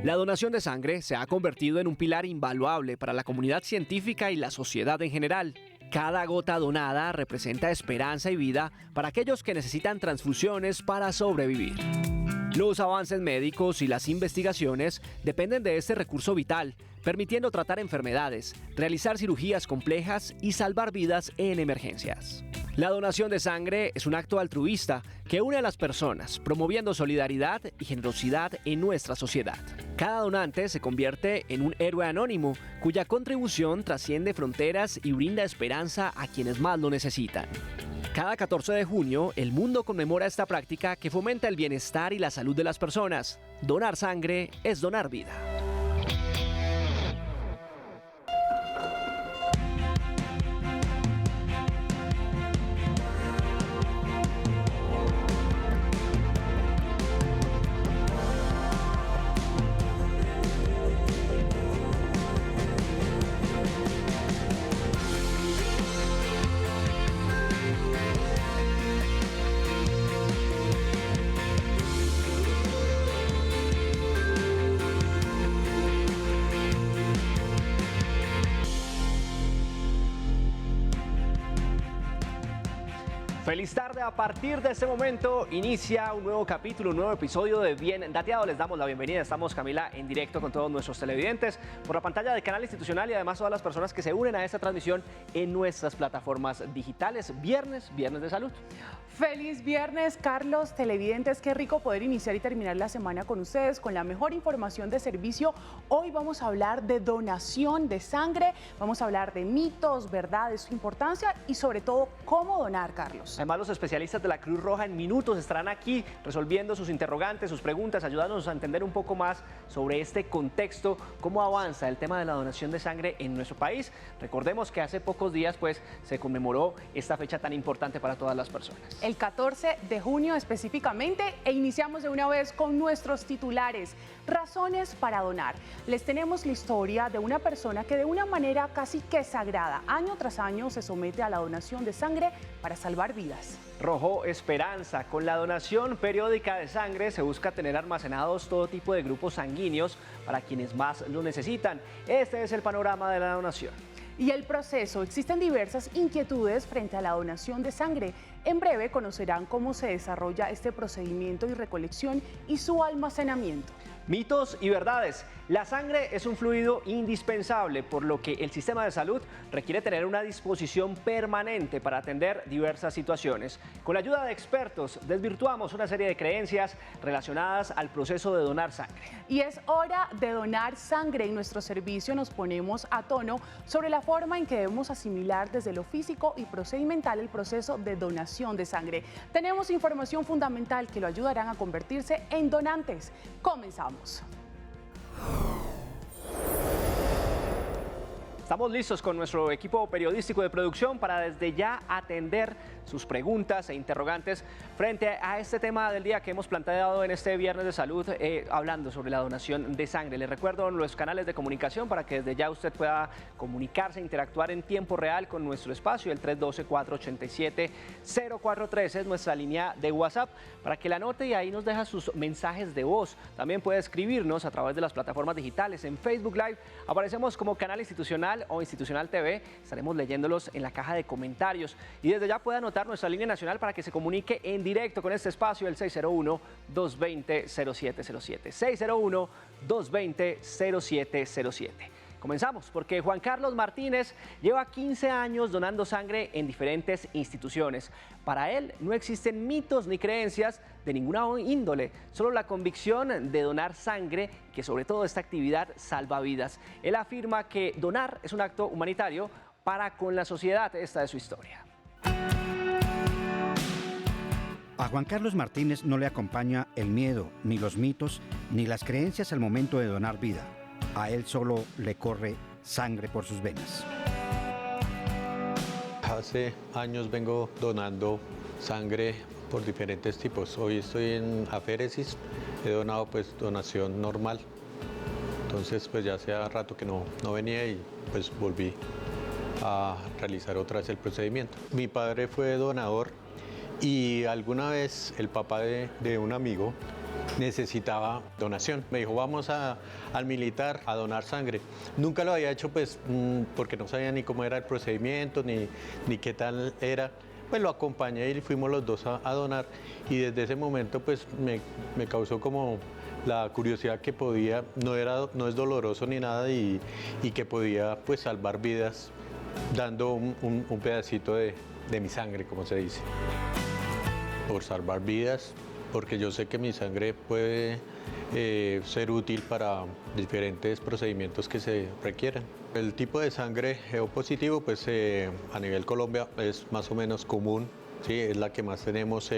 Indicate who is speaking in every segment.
Speaker 1: La donación de sangre se ha convertido en un pilar invaluable para la comunidad científica y la sociedad en general. Cada gota donada representa esperanza y vida para aquellos que necesitan transfusiones para sobrevivir. Los avances médicos y las investigaciones dependen de este recurso vital, permitiendo tratar enfermedades, realizar cirugías complejas y salvar vidas en emergencias. La donación de sangre es un acto altruista que une a las personas, promoviendo solidaridad y generosidad en nuestra sociedad. Cada donante se convierte en un héroe anónimo, cuya contribución trasciende fronteras y brinda esperanza a quienes más lo necesitan. Cada 14 de junio, el mundo conmemora esta práctica que fomenta el bienestar y la salud de las personas. Donar sangre es donar vida. Feliz tarde, a partir de este momento inicia un nuevo capítulo, un nuevo episodio de Bien Dateado. Les damos la bienvenida, estamos Camila en directo con todos nuestros televidentes por la pantalla del canal institucional y además todas las personas que se unen a esta transmisión en nuestras plataformas digitales. Viernes de salud.
Speaker 2: Feliz viernes, Carlos, televidentes, qué rico poder iniciar y terminar la semana con ustedes con la mejor información de servicio. Hoy vamos a hablar de donación de sangre, vamos a hablar de mitos, verdades, su importancia y sobre todo cómo donar, Carlos.
Speaker 1: Además, los especialistas de la Cruz Roja en minutos estarán aquí resolviendo sus interrogantes, sus preguntas, ayudándonos a entender un poco más sobre este contexto, cómo avanza el tema de la donación de sangre en nuestro país. Recordemos que hace pocos días se conmemoró esta fecha tan importante para todas las personas.
Speaker 2: El 14 de junio específicamente, e iniciamos de una vez con nuestros titulares. Razones para donar. Les tenemos la historia de una persona que de una manera casi que sagrada, año tras año, se somete a la donación de sangre para salvar vidas.
Speaker 1: Rojo Esperanza. Con la donación periódica de sangre se busca tener almacenados todo tipo de grupos sanguíneos para quienes más lo necesitan. Este es el panorama de la donación.
Speaker 2: Y el proceso, existen diversas inquietudes frente a la donación de sangre. En breve conocerán cómo se desarrolla este procedimiento y recolección y su almacenamiento.
Speaker 1: Mitos y verdades. La sangre es un fluido indispensable, por lo que el sistema de salud requiere tener una disposición permanente para atender diversas situaciones. Con la ayuda de expertos, desvirtuamos una serie de creencias relacionadas al proceso de donar sangre.
Speaker 2: Y es hora de donar sangre. En nuestro servicio nos ponemos a tono sobre la forma en que debemos asimilar desde lo físico y procedimental el proceso de donación de sangre. Tenemos información fundamental que lo ayudarán a convertirse en donantes. Comenzamos.
Speaker 1: Estamos listos con nuestro equipo periodístico de producción para desde ya atender sus preguntas e interrogantes frente a este tema del día que hemos planteado en este Viernes de Salud, hablando sobre la donación de sangre. Les recuerdo los canales de comunicación para que desde ya usted pueda comunicarse, interactuar en tiempo real con nuestro espacio. El 312-487-0413 es nuestra línea de WhatsApp para que la anote y ahí nos deja sus mensajes de voz. También puede escribirnos a través de las plataformas digitales. En Facebook Live aparecemos como Canal Institucional o Institucional TV. Estaremos leyéndolos en la caja de comentarios. Y desde ya puede anotar nuestra línea nacional para que se comunique en directo con este espacio, el 601-220-0707. 601-220-0707. Comenzamos porque Juan Carlos Martínez lleva 15 años donando sangre en diferentes instituciones. Para él no existen mitos ni creencias de ninguna índole, solo la convicción de donar sangre, que sobre todo esta actividad salva vidas. Él afirma que donar es un acto humanitario para con la sociedad. Esta es su historia.
Speaker 3: A Juan Carlos Martínez no le acompaña el miedo, ni los mitos, ni las creencias al momento de donar vida. A él solo le corre sangre por sus venas.
Speaker 4: Hace años vengo donando sangre por diferentes tipos. Hoy estoy en aféresis, he donado pues donación normal. Entonces pues ya hace rato que no venía y pues volví a realizar otra vez el procedimiento. Mi padre fue donador y alguna vez el papá de un amigo necesitaba donación. Me dijo, vamos al militar a donar sangre. Nunca lo había hecho pues porque no sabía ni cómo era el procedimiento, ni qué tal era. Pues lo acompañé y fuimos los dos a donar, y desde ese momento pues me causó como la curiosidad que podía, no es doloroso ni nada, y que podía pues salvar vidas dando un pedacito de mi sangre, como se dice. Por salvar vidas, porque yo sé que mi sangre puede ser útil para diferentes procedimientos que se requieran. El tipo de sangre O positivo, pues a nivel Colombia es más o menos común, ¿sí? Es la que más tenemos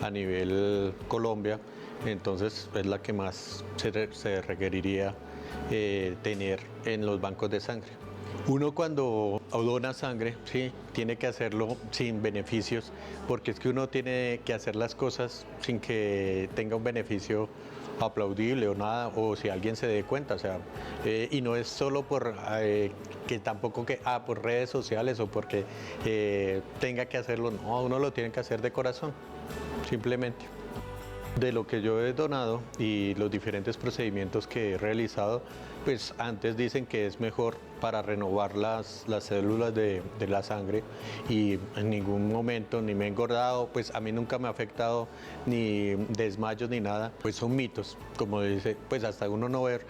Speaker 4: a nivel Colombia, entonces es la que más se requeriría tener en los bancos de sangre. Uno cuando dona sangre, ¿sí?, tiene que hacerlo sin beneficios, porque es que uno tiene que hacer las cosas sin que tenga un beneficio aplaudible o nada, o si alguien se dé cuenta, o sea, y no es solo por que tampoco por redes sociales o porque tenga que hacerlo, no, uno lo tiene que hacer de corazón, simplemente. De lo que yo he donado y los diferentes procedimientos que he realizado, pues antes dicen que es mejor para renovar las células de la sangre, y en ningún momento ni me he engordado, pues a mí nunca me ha afectado ni desmayos ni nada, pues son mitos, como dice, pues hasta uno no ver.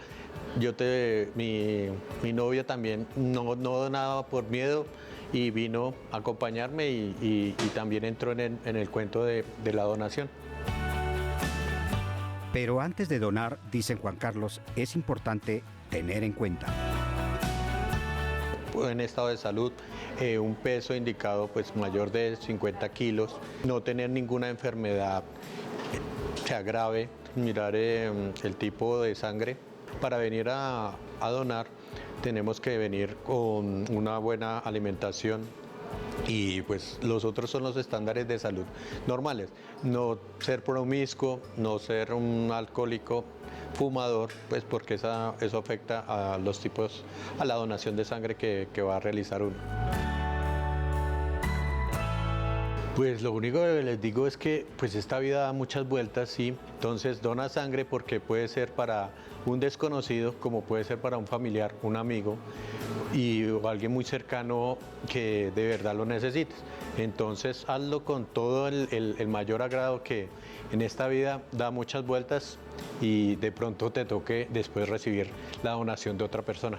Speaker 4: Mi novia también no donaba por miedo y vino a acompañarme y también entró en el cuento de la donación.
Speaker 3: Pero antes de donar, dicen Juan Carlos, es importante tener en cuenta.
Speaker 4: En estado de salud, un peso indicado pues mayor de 50 kilos, no tener ninguna enfermedad que agrave, mirar el tipo de sangre. Para venir a donar tenemos que venir con una buena alimentación, y pues los otros son los estándares de salud normales: no ser promiscuo, no ser un alcohólico, fumador, pues porque eso afecta a la donación de sangre que va a realizar uno. Pues lo único que les digo es que pues esta vida da muchas vueltas, sí. Entonces dona sangre porque puede ser para un desconocido, como puede ser para un familiar, un amigo, o alguien muy cercano que de verdad lo necesites. Entonces hazlo con todo el mayor agrado, que en esta vida da muchas vueltas y de pronto te toque después recibir la donación de otra persona.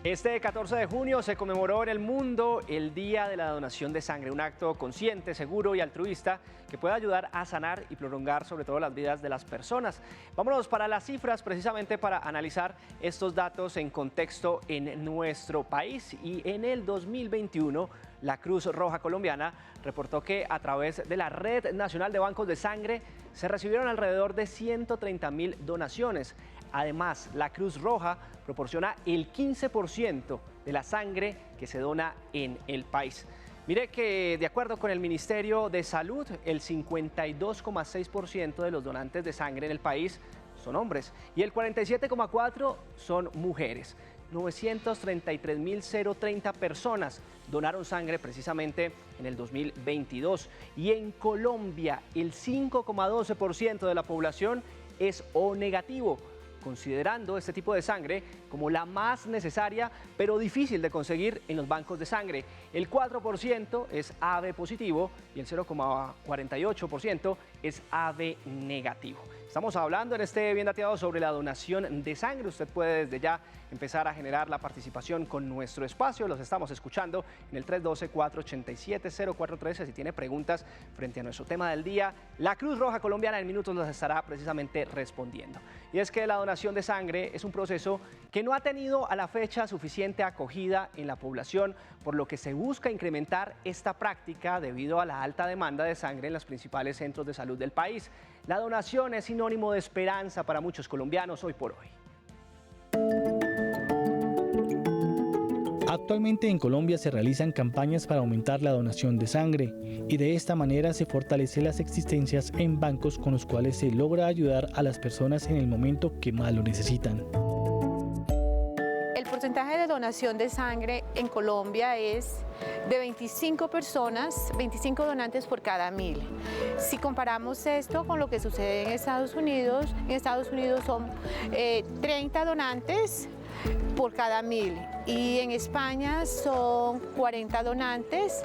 Speaker 1: Este 14 de junio se conmemoró en el mundo el Día de la Donación de Sangre, un acto consciente, seguro y altruista que puede ayudar a sanar y prolongar sobre todo las vidas de las personas. Vámonos para las cifras, precisamente para analizar estos datos en contexto en nuestro país. Y en el 2021, la Cruz Roja Colombiana reportó que a través de la Red Nacional de Bancos de Sangre se recibieron alrededor de 130.000 donaciones. Además, la Cruz Roja proporciona el 15% de la sangre que se dona en el país. Mire que de acuerdo con el Ministerio de Salud, el 52,6% de los donantes de sangre en el país son hombres y el 47,4% son mujeres. 933.030 personas donaron sangre precisamente en el 2022. Y en Colombia, el 5,12% de la población es O negativo, considerando este tipo de sangre como la más necesaria, pero difícil de conseguir en los bancos de sangre. El 4% es AB positivo y el 0,48% es AB negativo. Estamos hablando en este Bien Dateado sobre la donación de sangre. Usted puede desde ya empezar a generar la participación con nuestro espacio. Los estamos escuchando en el 312-487-0413. Si tiene preguntas frente a nuestro tema del día, la Cruz Roja Colombiana en minutos los estará precisamente respondiendo. Y es que la donación de sangre es un proceso que no ha tenido a la fecha suficiente acogida en la población, por lo que se busca incrementar esta práctica debido a la alta demanda de sangre en los principales centros de salud del país. La donación es sinónimo de esperanza para muchos colombianos hoy por hoy.
Speaker 5: Actualmente en Colombia se realizan campañas para aumentar la donación de sangre y de esta manera se fortalecen las existencias en bancos con los cuales se logra ayudar a las personas en el momento que más lo necesitan.
Speaker 6: El porcentaje porcentaje de donación de sangre en Colombia es de 25 personas, 25 donantes por cada 1000. Si comparamos esto con lo que sucede en Estados Unidos son 30 donantes por cada 1000 y en España son 40 donantes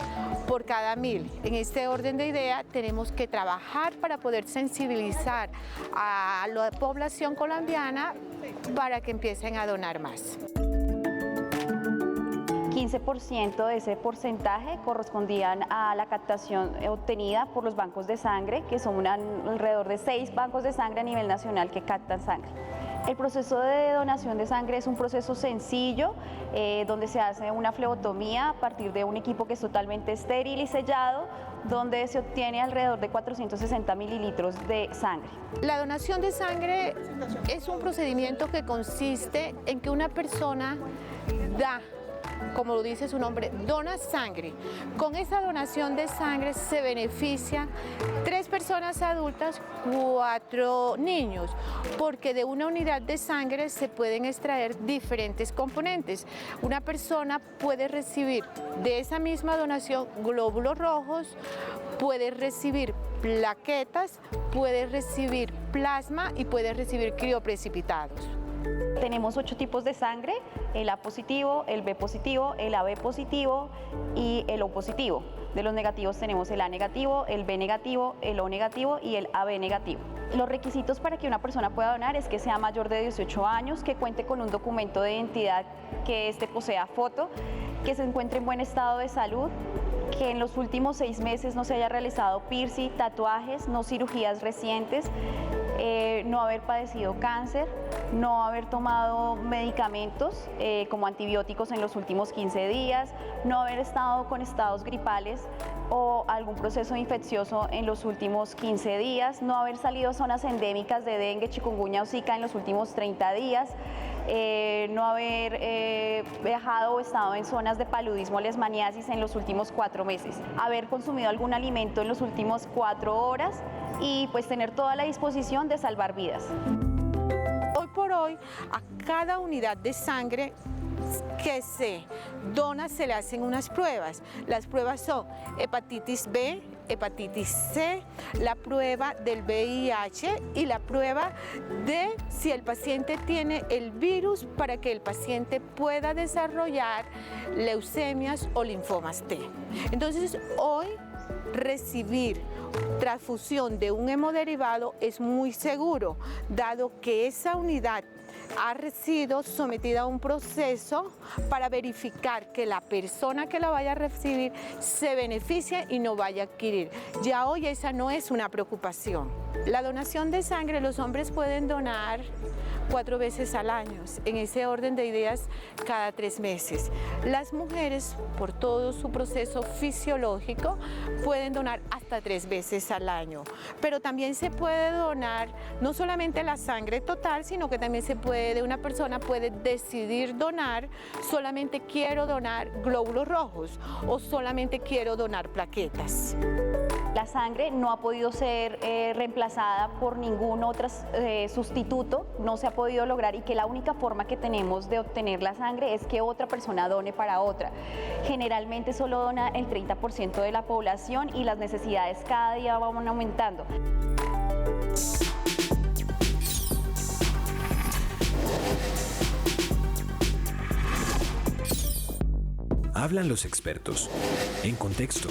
Speaker 6: por cada 1000. En este orden de idea tenemos que trabajar para poder sensibilizar a la población colombiana para que empiecen a donar más.
Speaker 7: 15% de ese porcentaje correspondían a la captación obtenida por los bancos de sangre, que son alrededor de 6 bancos de sangre a nivel nacional que captan sangre. El proceso de donación de sangre es un proceso sencillo, donde se hace una flebotomía a partir de un equipo que es totalmente estéril y sellado, donde se obtiene alrededor de 460 mililitros de sangre.
Speaker 6: La donación de sangre es un procedimiento que consiste en que una persona da, como lo dice su nombre, dona sangre. Con esa donación de sangre se beneficia 3 personas adultas, 4 niños, porque de una unidad de sangre se pueden extraer diferentes componentes. Una persona puede recibir de esa misma donación glóbulos rojos, puede recibir plaquetas, puede recibir plasma y puede recibir crioprecipitados.
Speaker 7: Tenemos 8 tipos de sangre, el A positivo, el B positivo, el AB positivo y el O positivo. De los negativos tenemos el A negativo, el B negativo, el O negativo y el AB negativo. Los requisitos para que una persona pueda donar es que sea mayor de 18 años, que cuente con un documento de identidad que posea foto, que se encuentre en buen estado de salud, que en los últimos 6 meses no se haya realizado piercing, tatuajes, no cirugías recientes, no haber padecido cáncer, no haber tomado medicamentos como antibióticos en los últimos 15 días, no haber estado con estados gripales o algún proceso infeccioso en los últimos 15 días, no haber salido a zonas endémicas de dengue, chikungunya o zika en los últimos 30 días, no haber viajado o estado en zonas de paludismo o leishmaniasis en los últimos 4 meses, haber consumido algún alimento en los últimos 4 horas y pues tener toda la disposición de salvar vidas.
Speaker 6: Hoy por hoy, a cada unidad de sangre que se dona se le hacen unas pruebas. Las pruebas son hepatitis B, hepatitis C, la prueba del VIH y la prueba de si el paciente tiene el virus para que el paciente pueda desarrollar leucemias o linfomas T. Entonces, hoy recibir transfusión de un hemodiderivado es muy seguro, dado que esa unidad ha sido sometida a un proceso para verificar que la persona que la vaya a recibir se beneficie y no vaya a adquirir. Ya hoy esa no es una preocupación. La donación de sangre, los hombres pueden donar 4 veces al año, en ese orden de ideas cada 3 meses. Las mujeres, por todo su proceso fisiológico, pueden donar hasta 3 veces al año. Pero también se puede donar no solamente la sangre total, sino que también una persona puede decidir donar, solamente quiero donar glóbulos rojos o solamente quiero donar plaquetas.
Speaker 7: La sangre no ha podido ser reemplazada por ningún otro sustituto, no se ha podido lograr, y que la única forma que tenemos de obtener la sangre es que otra persona done para otra. Generalmente solo dona el 30% de la población y las necesidades cada día van aumentando.
Speaker 8: Hablan los expertos. En contexto.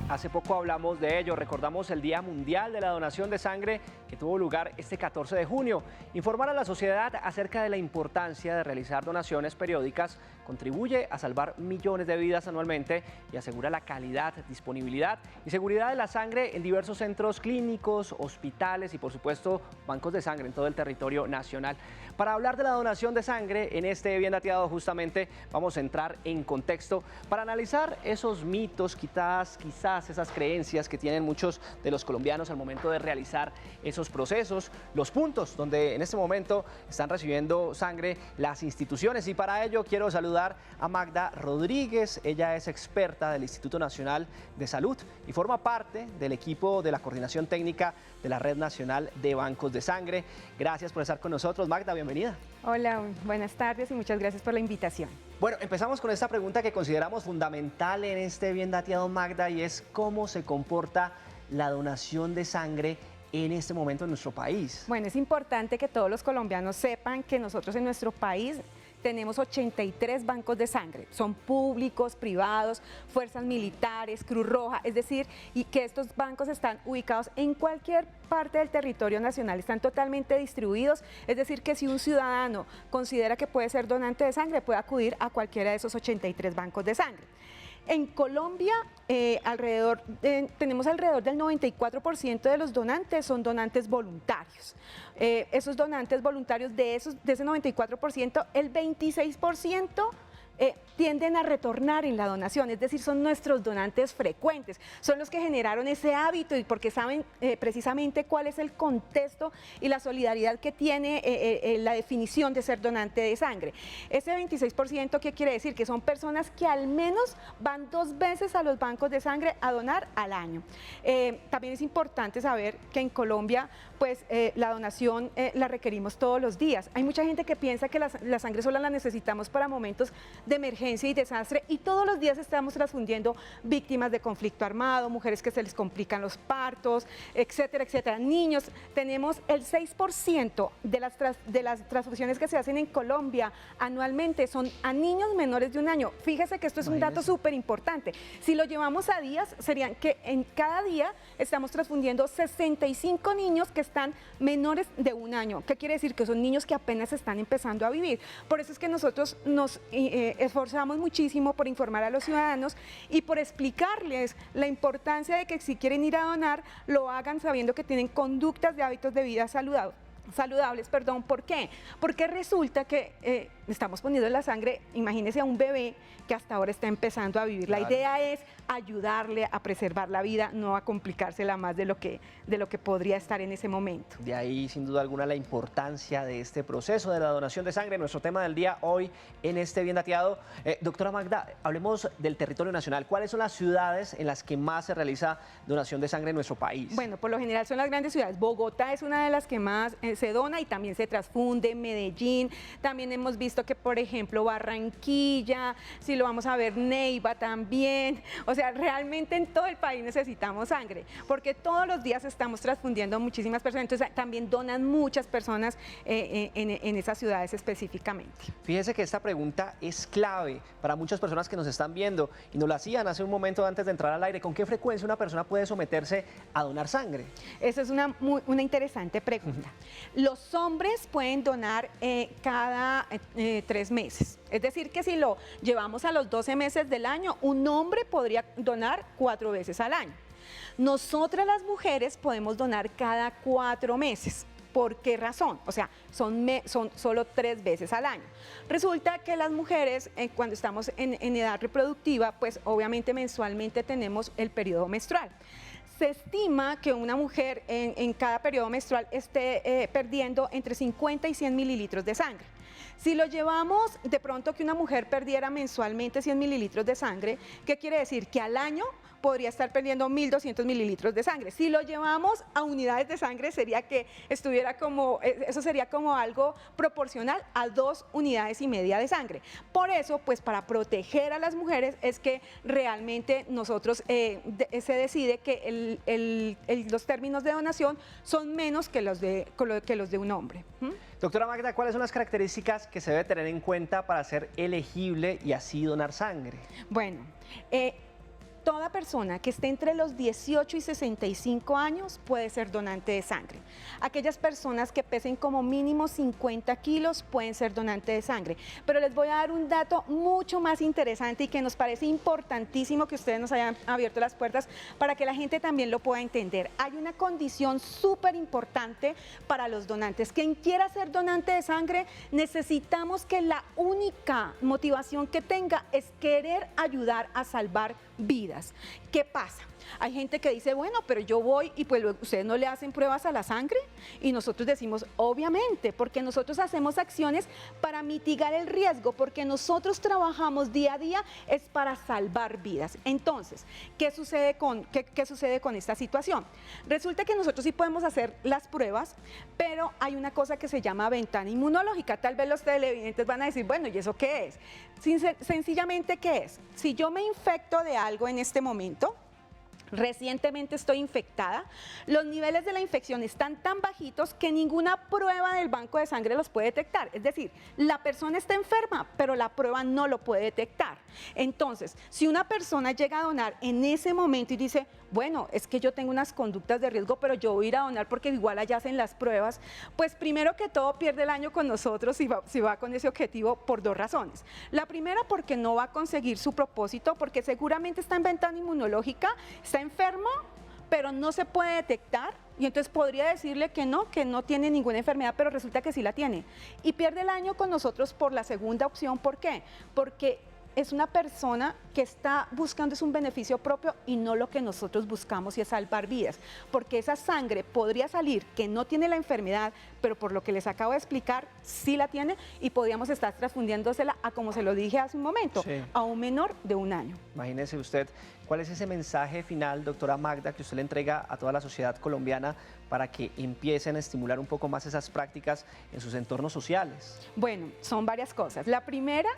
Speaker 1: Hace poco hablamos de ello, recordamos el Día Mundial de la Donación de Sangre que tuvo lugar este 14 de junio. Informar a la sociedad acerca de la importancia de realizar donaciones periódicas contribuye a salvar millones de vidas anualmente y asegura la calidad, disponibilidad y seguridad de la sangre en diversos centros clínicos, hospitales y por supuesto bancos de sangre en todo el territorio nacional. Para hablar de la donación de sangre en este Bien Dateado justamente vamos a entrar en contexto para analizar esos mitos, quizás dudas, esas creencias que tienen muchos de los colombianos al momento de realizar esos procesos, los puntos donde en este momento están recibiendo sangre las instituciones. Y para ello quiero saludar a Magda Rodríguez. Ella es experta del Instituto Nacional de Salud y forma parte del equipo de la coordinación técnica de la Red Nacional de Bancos de Sangre. Gracias por estar con nosotros. Magda, bienvenida.
Speaker 9: Hola, buenas tardes y muchas gracias por la invitación.
Speaker 1: Bueno, empezamos con esta pregunta que consideramos fundamental en este bien dateado, Magda, y es cómo se comporta la donación de sangre en este momento en nuestro país.
Speaker 9: Bueno, es importante que todos los colombianos sepan que nosotros en nuestro país tenemos 83 bancos de sangre, son públicos, privados, fuerzas militares, Cruz Roja, es decir, y que estos bancos están ubicados en cualquier parte del territorio nacional, están totalmente distribuidos, es decir, que si un ciudadano considera que puede ser donante de sangre, puede acudir a cualquiera de esos 83 bancos de sangre. En Colombia, tenemos alrededor del 94% de los donantes son donantes voluntarios. Esos donantes voluntarios, de ese 94%, el 26% tienden a retornar en la donación, es decir, son nuestros donantes frecuentes, son los que generaron ese hábito y porque saben precisamente cuál es el contexto y la solidaridad que tiene la definición de ser donante de sangre. Ese 26%, ¿qué quiere decir? Que son personas que al menos van 2 veces a los bancos de sangre a donar al año. También es importante saber que en Colombia, pues la donación la requerimos todos los días. Hay mucha gente que piensa que la sangre solo la necesitamos para momentos de emergencia y desastre, y todos los días estamos transfundiendo víctimas de conflicto armado, mujeres que se les complican los partos, etcétera, etcétera. Niños, tenemos el 6% de las transfusiones que se hacen en Colombia anualmente son a niños menores de 1 año. Fíjese que esto es un dato súper importante. Si lo llevamos a días, serían que en cada día estamos transfundiendo 65 niños que están menores de 1 año. ¿Qué quiere decir? Que son niños que apenas están empezando a vivir. Por eso es que nosotros nos esforzamos muchísimo por informar a los ciudadanos y por explicarles la importancia de que si quieren ir a donar, lo hagan sabiendo que tienen conductas de hábitos de vida saludables. ¿Por qué? Porque resulta que estamos poniendo la sangre, imagínense a un bebé que hasta ahora está empezando a vivir. Claro. La idea es ayudarle a preservar la vida, no a complicársela más de lo que podría estar en ese momento.
Speaker 1: De ahí, sin duda alguna, la importancia de este proceso de la donación de sangre, nuestro tema del día hoy en este bien dateado. Doctora Magda, hablemos del territorio nacional. ¿Cuáles son las ciudades en las que más se realiza donación de sangre en nuestro país?
Speaker 9: Bueno, por lo general son las grandes ciudades. Bogotá es una de las que más se dona y también se transfunde, Medellín. También hemos visto que, por ejemplo, Barranquilla, si lo vamos a ver, Neiva también. O sea, realmente en todo el país necesitamos sangre, porque todos los días estamos transfundiendo muchísimas personas, entonces también donan muchas personas en esas ciudades específicamente.
Speaker 1: Fíjese que esta pregunta es clave para muchas personas que nos están viendo y nos la hacían hace un momento antes de entrar al aire. ¿Con qué frecuencia una persona puede someterse a donar sangre?
Speaker 9: Esa es una interesante pregunta. Los hombres pueden donar cada 3 meses. Es decir, que si lo llevamos a los 12 meses del año, un hombre podría donar 4 veces al año. Nosotras las mujeres podemos donar cada 4 meses. ¿Por qué razón? O sea, son solo 3 veces al año. Resulta que las mujeres, cuando estamos en edad reproductiva, pues obviamente mensualmente tenemos el periodo menstrual. Se estima que una mujer en cada periodo menstrual esté perdiendo entre 50 y 100 mililitros de sangre. Si lo llevamos de pronto que una mujer perdiera mensualmente 100 mililitros de sangre, ¿qué quiere decir? Que al año podría estar perdiendo 1.200 mililitros de sangre. Si lo llevamos a unidades de sangre, sería que eso sería como algo proporcional a 2,5 unidades de sangre. Por eso, pues para proteger a las mujeres es que realmente nosotros se decide que los términos de donación son menos que los de un hombre.
Speaker 1: Doctora Magda, ¿cuáles son las características que se debe tener en cuenta para ser elegible y así donar sangre?
Speaker 9: Bueno, toda persona que esté entre los 18 y 65 años puede ser donante de sangre. Aquellas personas que pesen como mínimo 50 kilos pueden ser donantes de sangre. Pero les voy a dar un dato mucho más interesante y que nos parece importantísimo que ustedes nos hayan abierto las puertas para que la gente también lo pueda entender. Hay una condición súper importante para los donantes. Quien quiera ser donante de sangre, necesitamos que la única motivación que tenga es querer ayudar a salvar vidas. ¿Qué pasa? Hay gente que dice, bueno, pero yo voy y pues ustedes no le hacen pruebas a la sangre, y nosotros decimos, obviamente, porque nosotros hacemos acciones para mitigar el riesgo, porque nosotros trabajamos día a día es para salvar vidas. Entonces, ¿qué sucede con esta situación? Resulta que nosotros sí podemos hacer las pruebas, pero hay una cosa que se llama ventana inmunológica. Tal vez los televidentes van a decir, bueno, ¿y eso qué es? Sencillamente, ¿qué es? Si yo me infecto de algo en este momento, recientemente estoy infectada, los niveles de la infección están tan bajitos que ninguna prueba del banco de sangre los puede detectar. Es decir, la persona está enferma, pero la prueba no lo puede detectar. Entonces, si una persona llega a donar en ese momento y dice, bueno, es que yo tengo unas conductas de riesgo, pero yo voy a ir a donar porque igual allá hacen las pruebas, pues primero que todo pierde el año con nosotros si va con ese objetivo por dos razones. La primera, porque no va a conseguir su propósito, porque seguramente está en ventana inmunológica, está enfermo, pero no se puede detectar, y entonces podría decirle que no tiene ninguna enfermedad, pero resulta que sí la tiene. Y pierde el año con nosotros por la segunda opción. ¿Por qué? Porque es una persona que está buscando es un beneficio propio y no lo que nosotros buscamos, y es salvar vidas, porque esa sangre podría salir que no tiene la enfermedad, pero por lo que les acabo de explicar, sí la tiene, y podríamos estar transfundiéndosela a, como se lo dije hace un momento, sí, a un menor de 1 año.
Speaker 1: Imagínese usted, ¿cuál es ese mensaje final, doctora Magda, que usted le entrega a toda la sociedad colombiana para que empiecen a estimular un poco más esas prácticas en sus entornos sociales?
Speaker 9: Bueno, son varias cosas. La primera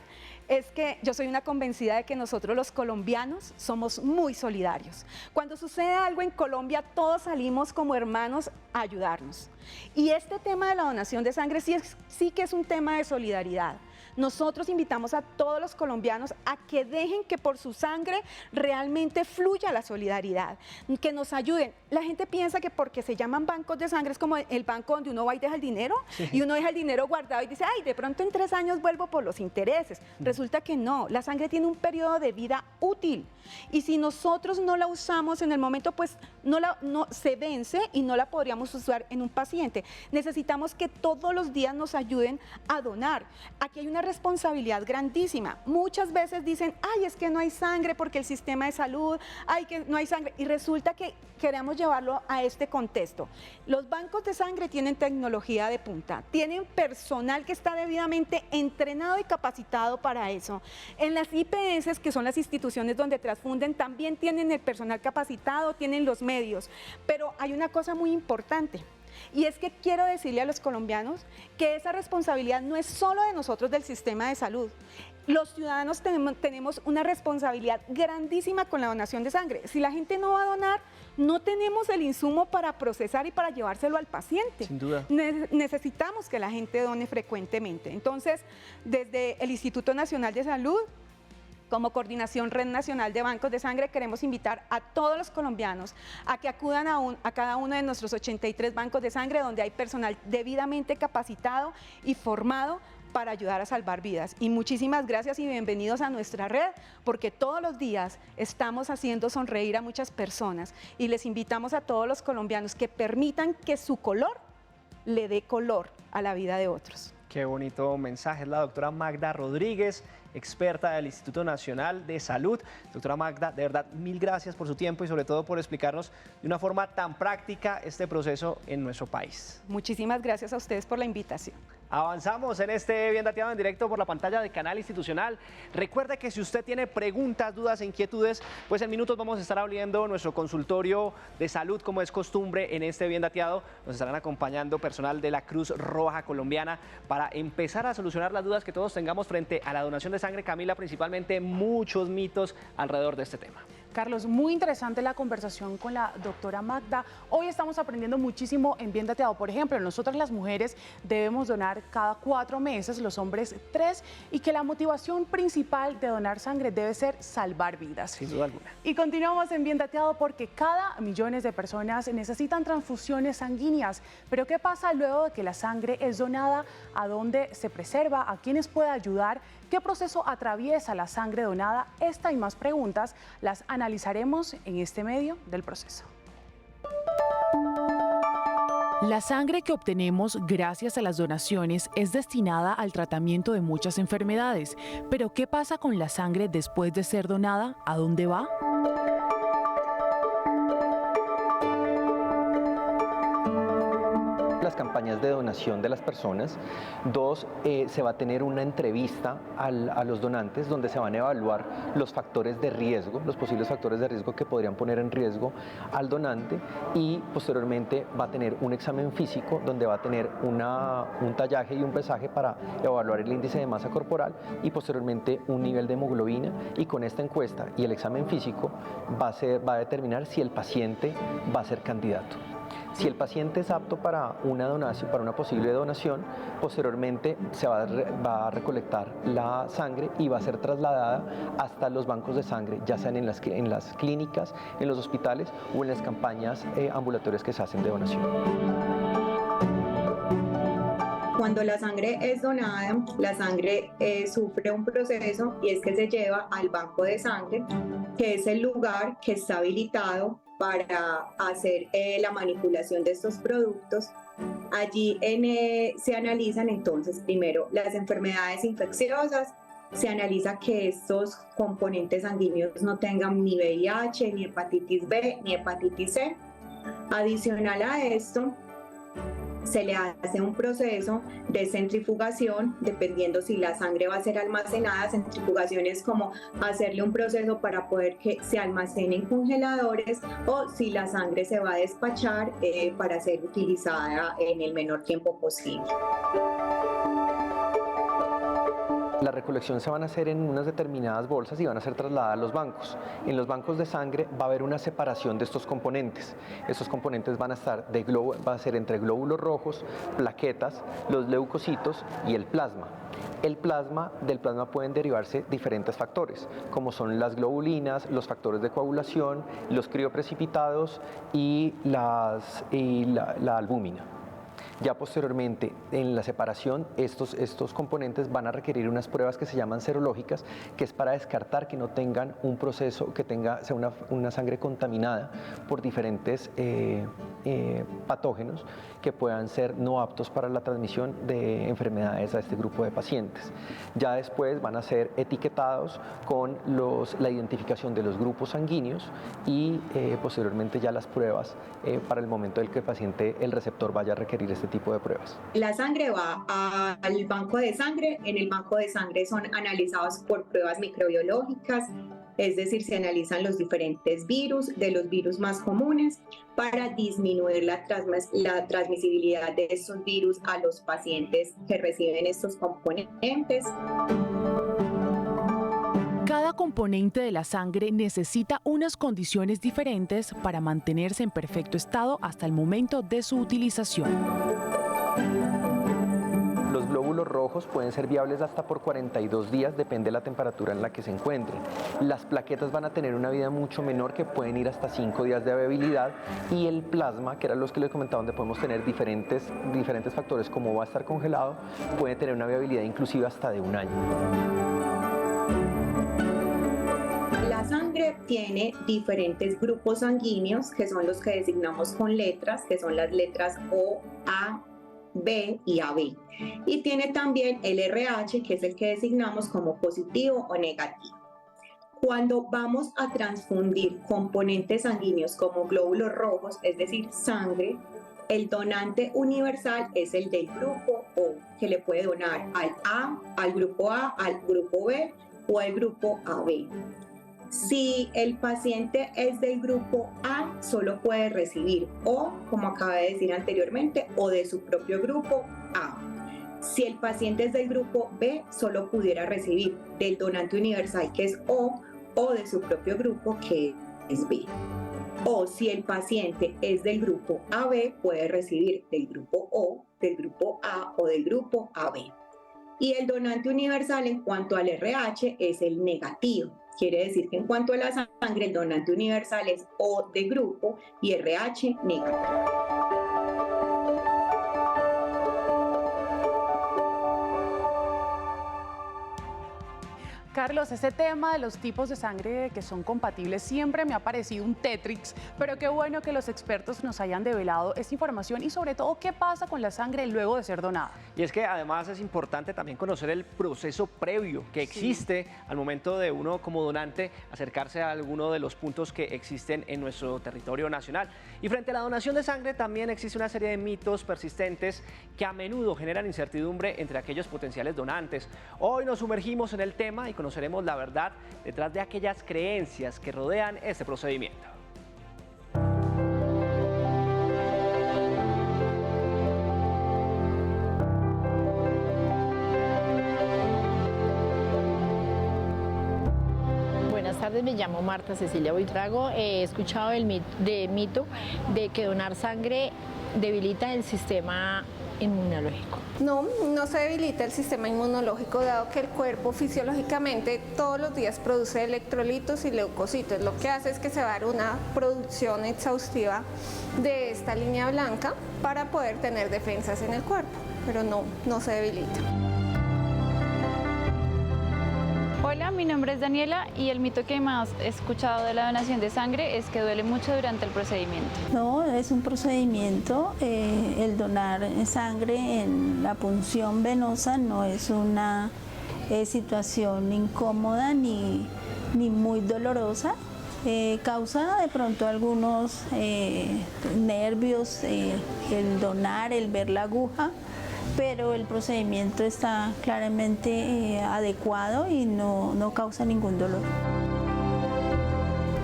Speaker 9: es que yo soy una convencida de que nosotros los colombianos somos muy solidarios. Cuando sucede algo en Colombia, todos salimos como hermanos a ayudarnos. Y este tema de la donación de sangre sí que es un tema de solidaridad. Nosotros invitamos a todos los colombianos a que dejen que por su sangre realmente fluya la solidaridad, que nos ayuden. La gente piensa que porque se llaman bancos de sangre es como el banco donde uno va y deja el dinero, sí, y uno deja el dinero guardado y dice, ay, de pronto en 3 años vuelvo por los intereses. Resulta que no, la sangre tiene un periodo de vida útil, y si nosotros no la usamos en el momento, pues no se vence y no la podríamos usar en un paciente. Necesitamos que todos los días nos ayuden a donar. Aquí hay una responsabilidad grandísima. Muchas veces dicen, ay, es que no hay sangre porque el sistema de salud, ay, que no hay sangre, y resulta que queremos llevarlo a este contexto. Los bancos de sangre tienen tecnología de punta, tienen personal que está debidamente entrenado y capacitado para eso. En las IPS, que son las instituciones donde transfunden, también tienen el personal capacitado, tienen los medios, pero hay una cosa muy importante. Y es que quiero decirle a los colombianos que esa responsabilidad no es solo de nosotros del sistema de salud. Los ciudadanos tenemos una responsabilidad grandísima con la donación de sangre. Si la gente no va a donar, no tenemos el insumo para procesar y para llevárselo al paciente.
Speaker 1: Sin duda.
Speaker 9: Necesitamos que la gente done frecuentemente. Entonces, desde el Instituto Nacional de Salud, como Coordinación Red Nacional de Bancos de Sangre, queremos invitar a todos los colombianos a que acudan a cada uno de nuestros 83 bancos de sangre, donde hay personal debidamente capacitado y formado para ayudar a salvar vidas. Y muchísimas gracias y bienvenidos a nuestra red, porque todos los días estamos haciendo sonreír a muchas personas, y les invitamos a todos los colombianos que permitan que su color le dé color a la vida de otros.
Speaker 1: Qué bonito mensaje. Es la doctora Magda Rodríguez, experta del Instituto Nacional de Salud. Doctora Magda, de verdad, mil gracias por su tiempo y sobre todo por explicarnos de una forma tan práctica este proceso en nuestro país.
Speaker 9: Muchísimas gracias a ustedes por la invitación.
Speaker 1: Avanzamos en este Bien Dateado en directo por la pantalla de Canal Institucional. Recuerde que si usted tiene preguntas, dudas e inquietudes, pues en minutos vamos a estar abriendo nuestro consultorio de salud, como es costumbre en este Bien Dateado. Nos estarán acompañando personal de la Cruz Roja Colombiana para empezar a solucionar las dudas que todos tengamos frente a la donación de sangre. Camila, principalmente muchos mitos alrededor de este tema.
Speaker 2: Carlos, muy interesante la conversación con la doctora Magda. Hoy estamos aprendiendo muchísimo en Bien Dateado. Por ejemplo, nosotras las mujeres debemos donar cada 4 meses, los hombres 3, y que la motivación principal de donar sangre debe ser salvar vidas.
Speaker 1: Sin duda alguna.
Speaker 2: Y continuamos en Bien Dateado porque cada millones de personas necesitan transfusiones sanguíneas. Pero ¿qué pasa luego de que la sangre es donada? ¿A dónde se preserva? ¿A quiénes puede ayudar? ¿Qué proceso atraviesa la sangre donada? Esta y más preguntas las analizaremos en este medio del proceso. La sangre que obtenemos gracias a las donaciones es destinada al tratamiento de muchas enfermedades. Pero ¿qué pasa con la sangre después de ser donada? ¿A dónde va?
Speaker 10: las campañas de donación de las personas. 2, se va a tener una entrevista a los donantes donde se van a evaluar los factores de riesgo, los posibles factores de riesgo que podrían poner en riesgo al donante, y posteriormente va a tener un examen físico donde va a tener un tallaje y un pesaje para evaluar el índice de masa corporal y posteriormente un nivel de hemoglobina, y con esta encuesta y el examen físico va a determinar si el paciente va a ser candidato. Si el paciente es apto para una donación, para una posible donación, posteriormente se va a recolectar la sangre y va a ser trasladada hasta los bancos de sangre, ya sean en las clínicas, en los hospitales o en las campañas ambulatorias que se hacen de donación.
Speaker 11: Cuando la sangre es donada, la sangre sufre un proceso, y es que se lleva al banco de sangre, que es el lugar que está habilitado para hacer la manipulación de estos productos. Allí se analizan entonces primero las enfermedades infecciosas, se analiza que estos componentes sanguíneos no tengan ni VIH, ni hepatitis B, ni hepatitis C. Adicional a esto, se le hace un proceso de centrifugación, dependiendo si la sangre va a ser almacenada. Centrifugación es como hacerle un proceso para poder que se almacene en congeladores, o si la sangre se va a despachar para ser utilizada en el menor tiempo posible.
Speaker 10: La recolección se van a hacer en unas determinadas bolsas y van a ser trasladadas a los bancos. En los bancos de sangre va a haber una separación de estos componentes. Estos componentes van a estar va a ser entre glóbulos rojos, plaquetas, los leucocitos y el plasma. Del plasma pueden derivarse diferentes factores, como son las globulinas, los factores de coagulación, los crioprecipitados y la albúmina. Ya posteriormente, en la separación, estos componentes van a requerir unas pruebas que se llaman serológicas, que es para descartar que no tengan un proceso, sea una sangre contaminada por diferentes patógenos que puedan ser no aptos para la transmisión de enfermedades a este grupo de pacientes. Ya después van a ser etiquetados con la identificación de los grupos sanguíneos y posteriormente ya las pruebas para el momento en que el receptor vaya a requerir este tipo de pruebas.
Speaker 11: La sangre va al banco de sangre. En el banco de sangre son analizados por pruebas microbiológicas, es decir, se analizan los diferentes virus, de los virus más comunes, para disminuir la transmisibilidad de estos virus a los pacientes que reciben estos componentes.
Speaker 2: Cada componente de la sangre necesita unas condiciones diferentes para mantenerse en perfecto estado hasta el momento de su utilización.
Speaker 10: Los glóbulos rojos pueden ser viables hasta por 42 días, depende de la temperatura en la que se encuentren. Las plaquetas van a tener una vida mucho menor, que pueden ir hasta 5 días de viabilidad, y el plasma, que era los que les comentaba, donde podemos tener diferentes factores, como va a estar congelado, puede tener una viabilidad inclusive hasta de 1 año.
Speaker 11: La sangre tiene diferentes grupos sanguíneos, que son los que designamos con letras, que son las letras O, A, B y AB. Y tiene también el RH, que es el que designamos como positivo o negativo. Cuando vamos a transfundir componentes sanguíneos como glóbulos rojos, es decir, sangre, el donante universal es el del grupo O, que le puede donar al grupo A, al grupo B o al grupo AB. Si el paciente es del grupo A, solo puede recibir O, como acaba de decir anteriormente, o de su propio grupo A. Si el paciente es del grupo B, solo pudiera recibir del donante universal, que es O de su propio grupo, que es B. O si el paciente es del grupo AB, puede recibir del grupo O, del grupo A o del grupo AB. Y el donante universal en cuanto al RH es el negativo. Quiere decir que en cuanto a la sangre, el donante universal es O de grupo y RH negativo.
Speaker 2: Carlos, ese tema de los tipos de sangre que son compatibles siempre me ha parecido un Tetris, pero qué bueno que los expertos nos hayan develado esta información y sobre todo qué pasa con la sangre luego de ser donada.
Speaker 1: Y es que además es importante también conocer el proceso previo que existe al momento de uno como donante acercarse a alguno de los puntos que existen en nuestro territorio nacional. Y frente a la donación de sangre también existe una serie de mitos persistentes que a menudo generan incertidumbre entre aquellos potenciales donantes. Hoy nos sumergimos en el tema y conoceremos la verdad detrás de aquellas creencias que rodean este procedimiento.
Speaker 12: Buenas tardes, me llamo Marta Cecilia Buitrago. He escuchado el mito de que donar sangre debilita el sistema inmunológico.
Speaker 6: No, no se debilita el sistema inmunológico, dado que el cuerpo fisiológicamente todos los días produce electrolitos y leucocitos. Lo que hace es que se va a dar una producción exhaustiva de esta línea blanca para poder tener defensas en el cuerpo, pero no se debilita.
Speaker 13: Hola, mi nombre es Daniela y el mito que más he escuchado de la donación de sangre es que duele mucho durante el procedimiento.
Speaker 14: No, es un procedimiento, el donar sangre en la punción venosa no es una situación incómoda ni muy dolorosa. Causa de pronto algunos nervios, el donar, el ver la aguja, pero el procedimiento está claramente adecuado y no causa ningún dolor.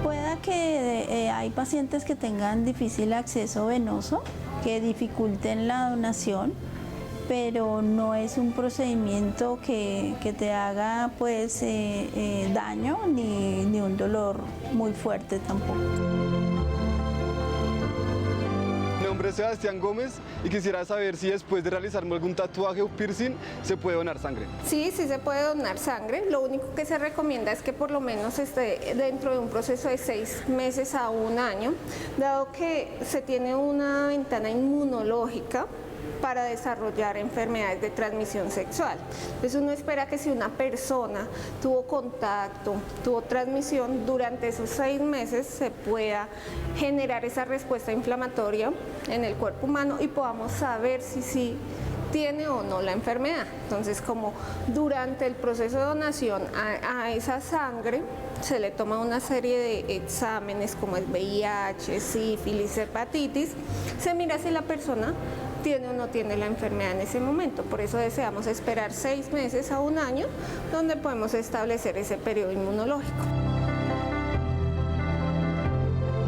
Speaker 14: Pueda que hay pacientes que tengan difícil acceso venoso, que dificulten la donación, pero no es un procedimiento que te haga pues daño ni un dolor muy fuerte tampoco.
Speaker 15: Mi nombre es Sebastián Gómez y quisiera saber si después de realizarme algún tatuaje o piercing se puede donar sangre.
Speaker 6: Sí se puede donar sangre. Lo único que se recomienda es que por lo menos esté dentro de un proceso de 6 meses a 1 año, dado que se tiene una ventana inmunológica para desarrollar enfermedades de transmisión sexual. Entonces uno espera que si una persona tuvo contacto, tuvo transmisión, durante esos 6 meses se pueda generar esa respuesta inflamatoria en el cuerpo humano y podamos saber si tiene o no la enfermedad. Entonces, como durante el proceso de donación a esa sangre se le toma una serie de exámenes como el VIH, sífilis, hepatitis, se mira si la persona tiene o no tiene la enfermedad en ese momento. Por eso deseamos esperar 6 meses a 1 año, donde podemos establecer ese periodo inmunológico.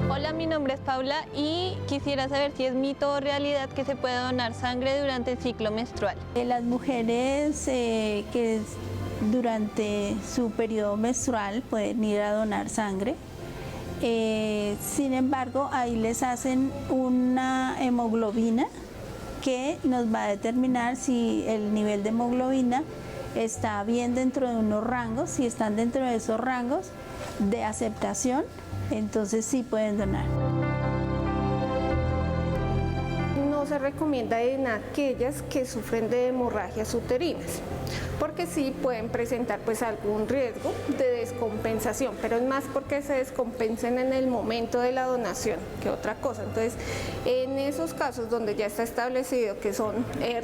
Speaker 16: Hola, mi nombre es Paula y quisiera saber si es mito o realidad que se puede donar sangre durante el ciclo menstrual.
Speaker 14: Las mujeres que durante su periodo menstrual pueden ir a donar sangre. Sin embargo, ahí les hacen una hemoglobina que nos va a determinar si el nivel de hemoglobina está bien dentro de unos rangos. Si están dentro de esos rangos de aceptación, entonces sí pueden donar.
Speaker 6: No se recomienda en aquellas que sufren de hemorragias uterinas, porque sí pueden presentar pues algún riesgo de descompensación, pero es más porque se descompensen en el momento de la donación que otra cosa. Entonces, en esos casos donde ya está establecido que son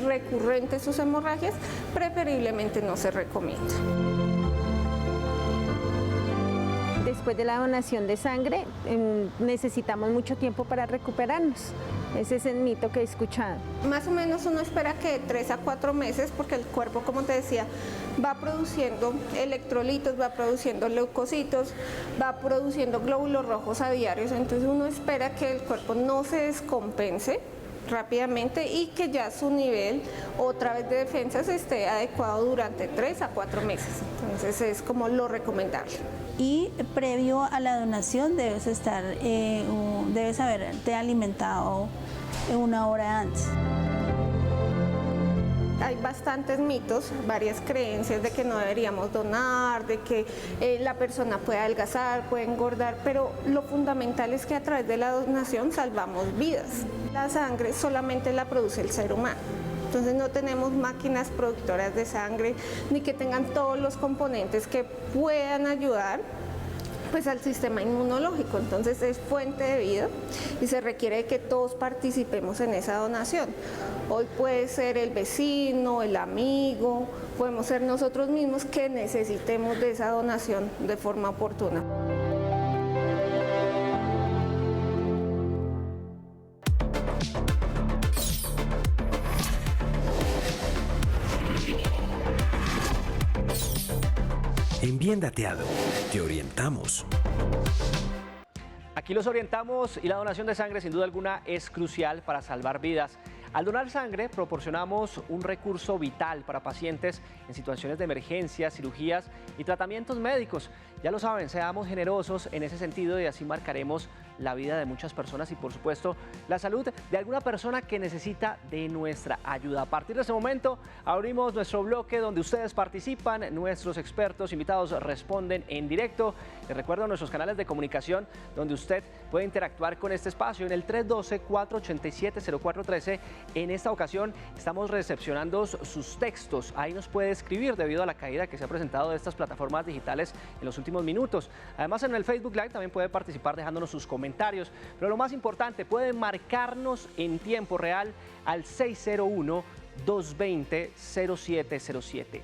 Speaker 6: recurrentes sus hemorragias, preferiblemente no se recomienda.
Speaker 17: Después de la donación de sangre necesitamos mucho tiempo para recuperarnos. Ese es el mito que he escuchado.
Speaker 6: Más o menos uno espera que de 3 a 4 meses, porque el cuerpo, como te decía, va produciendo electrolitos, va produciendo leucocitos, va produciendo glóbulos rojos a diario. Entonces uno espera que el cuerpo no se descompense rápidamente y que ya su nivel otra vez de defensas esté adecuado durante 3 a 4 meses. Entonces es como lo recomendable.
Speaker 14: Y previo a la donación debes haberte alimentado 1 hora antes.
Speaker 6: Hay bastantes mitos, varias creencias de que no deberíamos donar, de que la persona puede adelgazar, puede engordar, pero lo fundamental es que a través de la donación salvamos vidas. La sangre solamente la produce el ser humano. Entonces no tenemos máquinas productoras de sangre ni que tengan todos los componentes que puedan ayudar pues al sistema inmunológico. Entonces es fuente de vida y se requiere que todos participemos en esa donación. Hoy puede ser el vecino, el amigo, podemos ser nosotros mismos que necesitemos de esa donación de forma oportuna.
Speaker 8: En Bien Dateado, te orientamos.
Speaker 1: Aquí los orientamos y la donación de sangre sin duda alguna es crucial para salvar vidas. Al donar sangre proporcionamos un recurso vital para pacientes en situaciones de emergencia, cirugías y tratamientos médicos. Ya lo saben, seamos generosos en ese sentido y así marcaremos la vida de muchas personas y por supuesto la salud de alguna persona que necesita de nuestra ayuda. A partir de ese momento abrimos nuestro bloque donde ustedes participan, nuestros expertos invitados responden en directo. Les recuerdo nuestros canales de comunicación donde usted puede interactuar con este espacio en el 312-487-0413. En esta ocasión estamos recepcionando sus textos. Ahí nos puede escribir debido a la caída que se ha presentado de estas plataformas digitales en los últimos minutos. Además, en el Facebook Live también puede participar dejándonos sus comentarios. Pero lo más importante, puede marcarnos en tiempo real al 601-220-0707.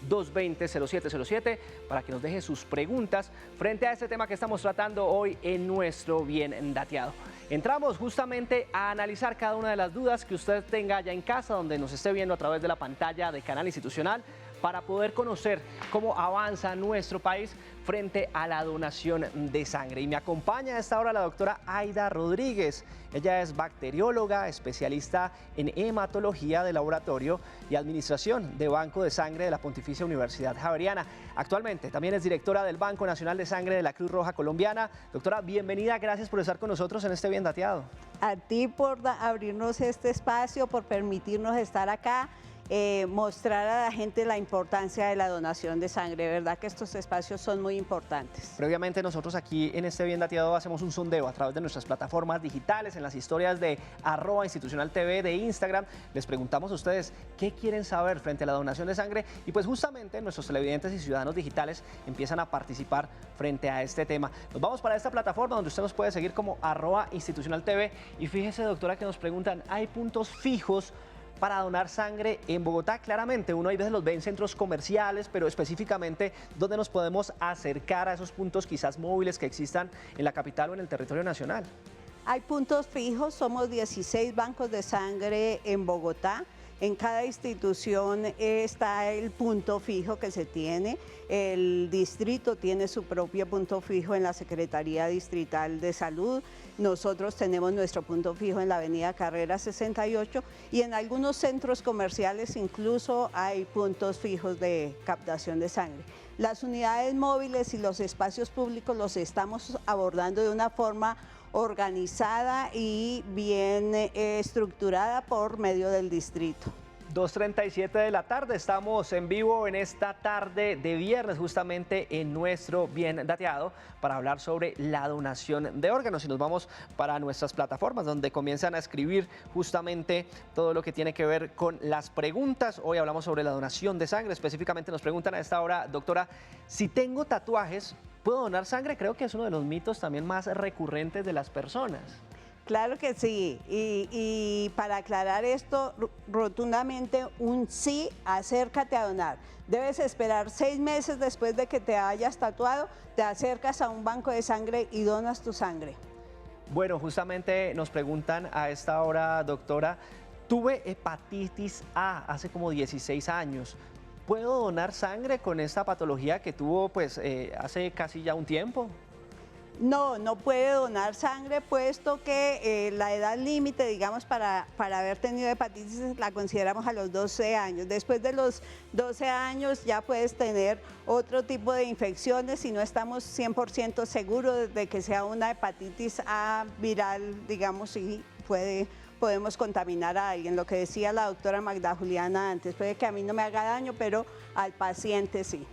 Speaker 1: 601-220-0707 para que nos deje sus preguntas frente a este tema que estamos tratando hoy en nuestro Bien Dateado. Entramos justamente a analizar cada una de las dudas que usted tenga allá en casa, donde nos esté viendo a través de la pantalla de Canal Institucional, para poder conocer cómo avanza nuestro país frente a la donación de sangre. Y me acompaña a esta hora la doctora Aida Rodríguez. Ella es bacterióloga, especialista en hematología de laboratorio y administración de Banco de Sangre de la Pontificia Universidad Javeriana. Actualmente también es directora del Banco Nacional de Sangre de la Cruz Roja Colombiana. Doctora, bienvenida, gracias por estar con nosotros en este Bien Dateado.
Speaker 18: A ti por abrirnos este espacio, por permitirnos estar acá. Mostrar a la gente la importancia de la donación de sangre. De verdad que estos espacios son muy importantes.
Speaker 1: Previamente nosotros aquí en este Bien Dateado hacemos un sondeo a través de nuestras plataformas digitales, en las historias de @institucionaltv de Instagram. Les preguntamos a ustedes qué quieren saber frente a la donación de sangre y pues justamente nuestros televidentes y ciudadanos digitales empiezan a participar frente a este tema. Nos vamos para esta plataforma donde usted nos puede seguir como @institucionaltv y fíjese, doctora, que nos preguntan, ¿hay puntos fijos para donar sangre en Bogotá? Claramente, uno a veces los ve en centros comerciales, pero específicamente, ¿dónde nos podemos acercar a esos puntos quizás móviles que existan en la capital o en el territorio nacional?
Speaker 18: Hay puntos fijos, somos 16 bancos de sangre en Bogotá. En cada institución está el punto fijo que se tiene. El distrito tiene su propio punto fijo en la Secretaría Distrital de Salud. Nosotros tenemos nuestro punto fijo en la Avenida Carrera 68 y en algunos centros comerciales incluso hay puntos fijos de captación de sangre. Las unidades móviles y los espacios públicos los estamos abordando de una forma organizada y bien estructurada por medio del distrito.
Speaker 1: 2:37 de la tarde, estamos en vivo en esta tarde de viernes justamente en nuestro Bien Dateado para hablar sobre la donación de órganos y nos vamos para nuestras plataformas donde comienzan a escribir justamente todo lo que tiene que ver con las preguntas. Hoy hablamos sobre la donación de sangre, específicamente nos preguntan a esta hora, doctora, si tengo tatuajes, ¿puedo donar sangre? Creo que es uno de los mitos también más recurrentes de las personas.
Speaker 18: Claro que sí, y para aclarar esto rotundamente, un sí, acércate a donar. Debes esperar 6 meses después de que te hayas tatuado, te acercas a un banco de sangre y donas tu sangre.
Speaker 1: Bueno, justamente nos preguntan a esta hora, doctora, tuve hepatitis A hace como 16 años. ¿Puedo donar sangre con esta patología que tuvo pues hace casi ya un tiempo?
Speaker 18: No, no puede donar sangre, puesto que la edad límite, digamos, para haber tenido hepatitis la consideramos a los 12 años. Después de los 12 años ya puedes tener otro tipo de infecciones si no estamos 100% seguros de que sea una hepatitis A viral, digamos, y podemos contaminar a alguien. Lo que decía la doctora Magda Juliana antes, puede que a mí no me haga daño, pero al paciente sí.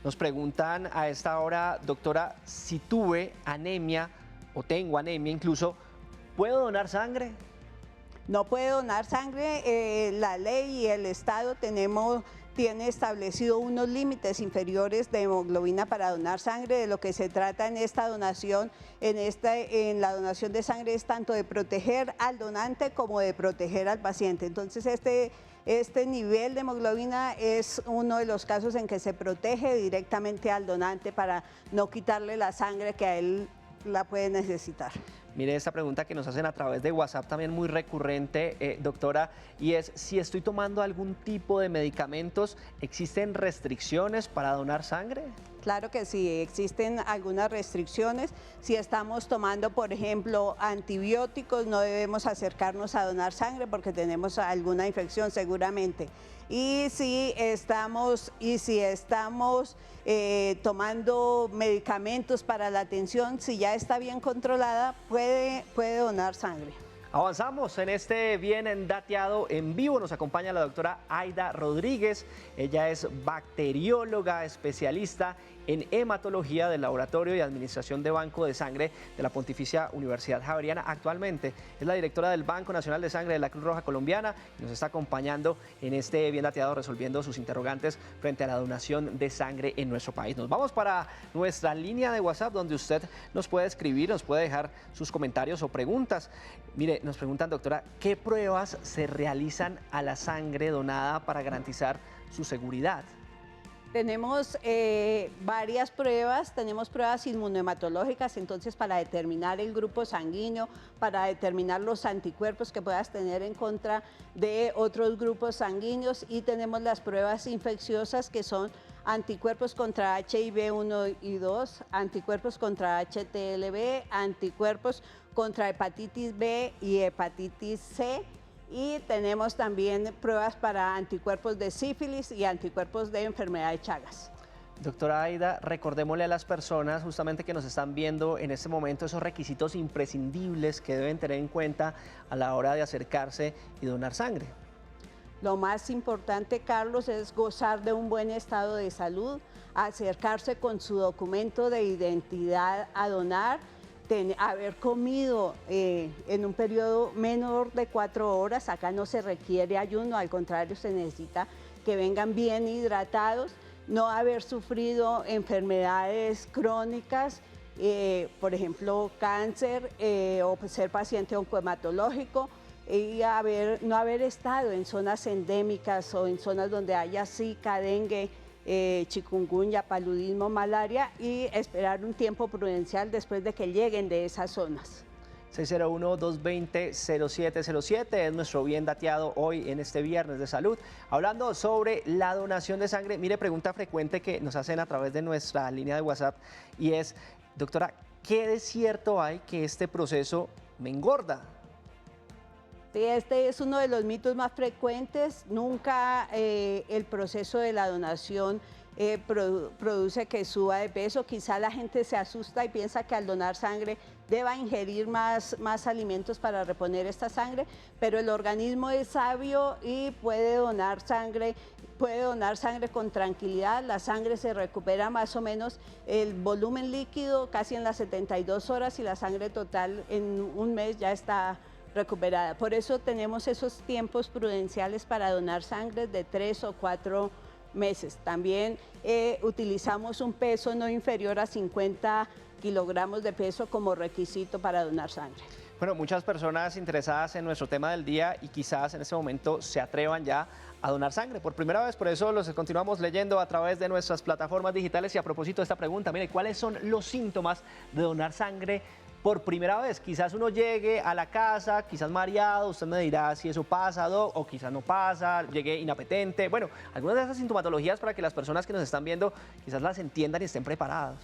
Speaker 1: Nos preguntan a esta hora, doctora, si tuve anemia o tengo anemia incluso, ¿puedo donar sangre?
Speaker 18: no puede donar sangre. La ley y el Estado tiene establecido unos límites inferiores de hemoglobina para donar sangre. De lo que se trata en esta donación, en la donación de sangre, es tanto de proteger al donante como de proteger al paciente. Entonces este nivel de hemoglobina es uno de los casos en que se protege directamente al donante para no quitarle la sangre que a él la puede necesitar.
Speaker 1: Mire esta pregunta que nos hacen a través de WhatsApp, también muy recurrente, doctora, y es si estoy tomando algún tipo de medicamentos, ¿existen restricciones para donar sangre?
Speaker 18: Claro que sí, existen algunas restricciones. Si estamos tomando, por ejemplo, antibióticos, no debemos acercarnos a donar sangre porque tenemos alguna infección seguramente. Y si estamos tomando medicamentos para la atención, si ya está bien controlada, puede donar sangre.
Speaker 1: Avanzamos en este Bien Dateado en vivo. Nos acompaña la doctora Aida Rodríguez. Ella es bacterióloga, especialista en hematología del Laboratorio y Administración de Banco de Sangre de la Pontificia Universidad Javeriana. Actualmente es la directora del Banco Nacional de Sangre de la Cruz Roja Colombiana y nos está acompañando en este Bien Dateado resolviendo sus interrogantes frente a la donación de sangre en nuestro país. Nos vamos para nuestra línea de WhatsApp donde usted nos puede escribir, nos puede dejar sus comentarios o preguntas. Mire, nos preguntan, doctora, ¿qué pruebas se realizan a la sangre donada para garantizar su seguridad?
Speaker 18: Tenemos varias pruebas, tenemos pruebas inmunohematológicas, entonces para determinar el grupo sanguíneo, para determinar los anticuerpos que puedas tener en contra de otros grupos sanguíneos, y tenemos las pruebas infecciosas que son anticuerpos contra HIV-1 y 2, anticuerpos contra HTLV, anticuerpos contra hepatitis B y hepatitis C. Y tenemos también pruebas para anticuerpos de sífilis y anticuerpos de enfermedad de Chagas.
Speaker 1: Doctora Aida, recordémosle a las personas justamente que nos están viendo en este momento esos requisitos imprescindibles que deben tener en cuenta a la hora de acercarse y donar sangre.
Speaker 18: Lo más importante, Carlos, es gozar de un buen estado de salud, acercarse con su documento de identidad a donar, haber comido en un periodo menor de 4 horas. Acá no se requiere ayuno, al contrario, se necesita que vengan bien hidratados, no haber sufrido enfermedades crónicas, por ejemplo, cáncer o ser paciente oncohematológico, y no haber estado en zonas endémicas o en zonas donde haya Zika, dengue, chikungunya, paludismo, malaria, y esperar un tiempo prudencial después de que lleguen de esas zonas.
Speaker 1: 601-220-0707 es nuestro Bien Dateado hoy en este Viernes de Salud. Hablando sobre la donación de sangre, mire, pregunta frecuente que nos hacen a través de nuestra línea de WhatsApp y es, doctora, ¿qué de cierto hay que este proceso me engorda?
Speaker 18: Sí, este es uno de los mitos más frecuentes. Nunca el proceso de la donación produce que suba de peso. Quizá la gente se asusta y piensa que al donar sangre deba ingerir más alimentos para reponer esta sangre, pero el organismo es sabio y puede donar sangre con tranquilidad. La sangre se recupera más o menos el volumen líquido casi en las 72 horas y la sangre total en un mes ya está recuperada. Por eso tenemos esos tiempos prudenciales para donar sangre de 3 o 4 meses. También utilizamos un peso no inferior a 50 kilogramos de peso como requisito para donar sangre.
Speaker 1: Bueno, muchas personas interesadas en nuestro tema del día y quizás en este momento se atrevan ya a donar sangre por primera vez, por eso los continuamos leyendo a través de nuestras plataformas digitales. Y a propósito de esta pregunta, mire, ¿cuáles son los síntomas de donar sangre por primera vez? Quizás uno llegue a la casa, quizás mareado, usted me dirá si eso pasa, Doc, o quizás no pasa, llegue inapetente. Bueno, algunas de esas sintomatologías para que las personas que nos están viendo quizás las entiendan y estén preparados.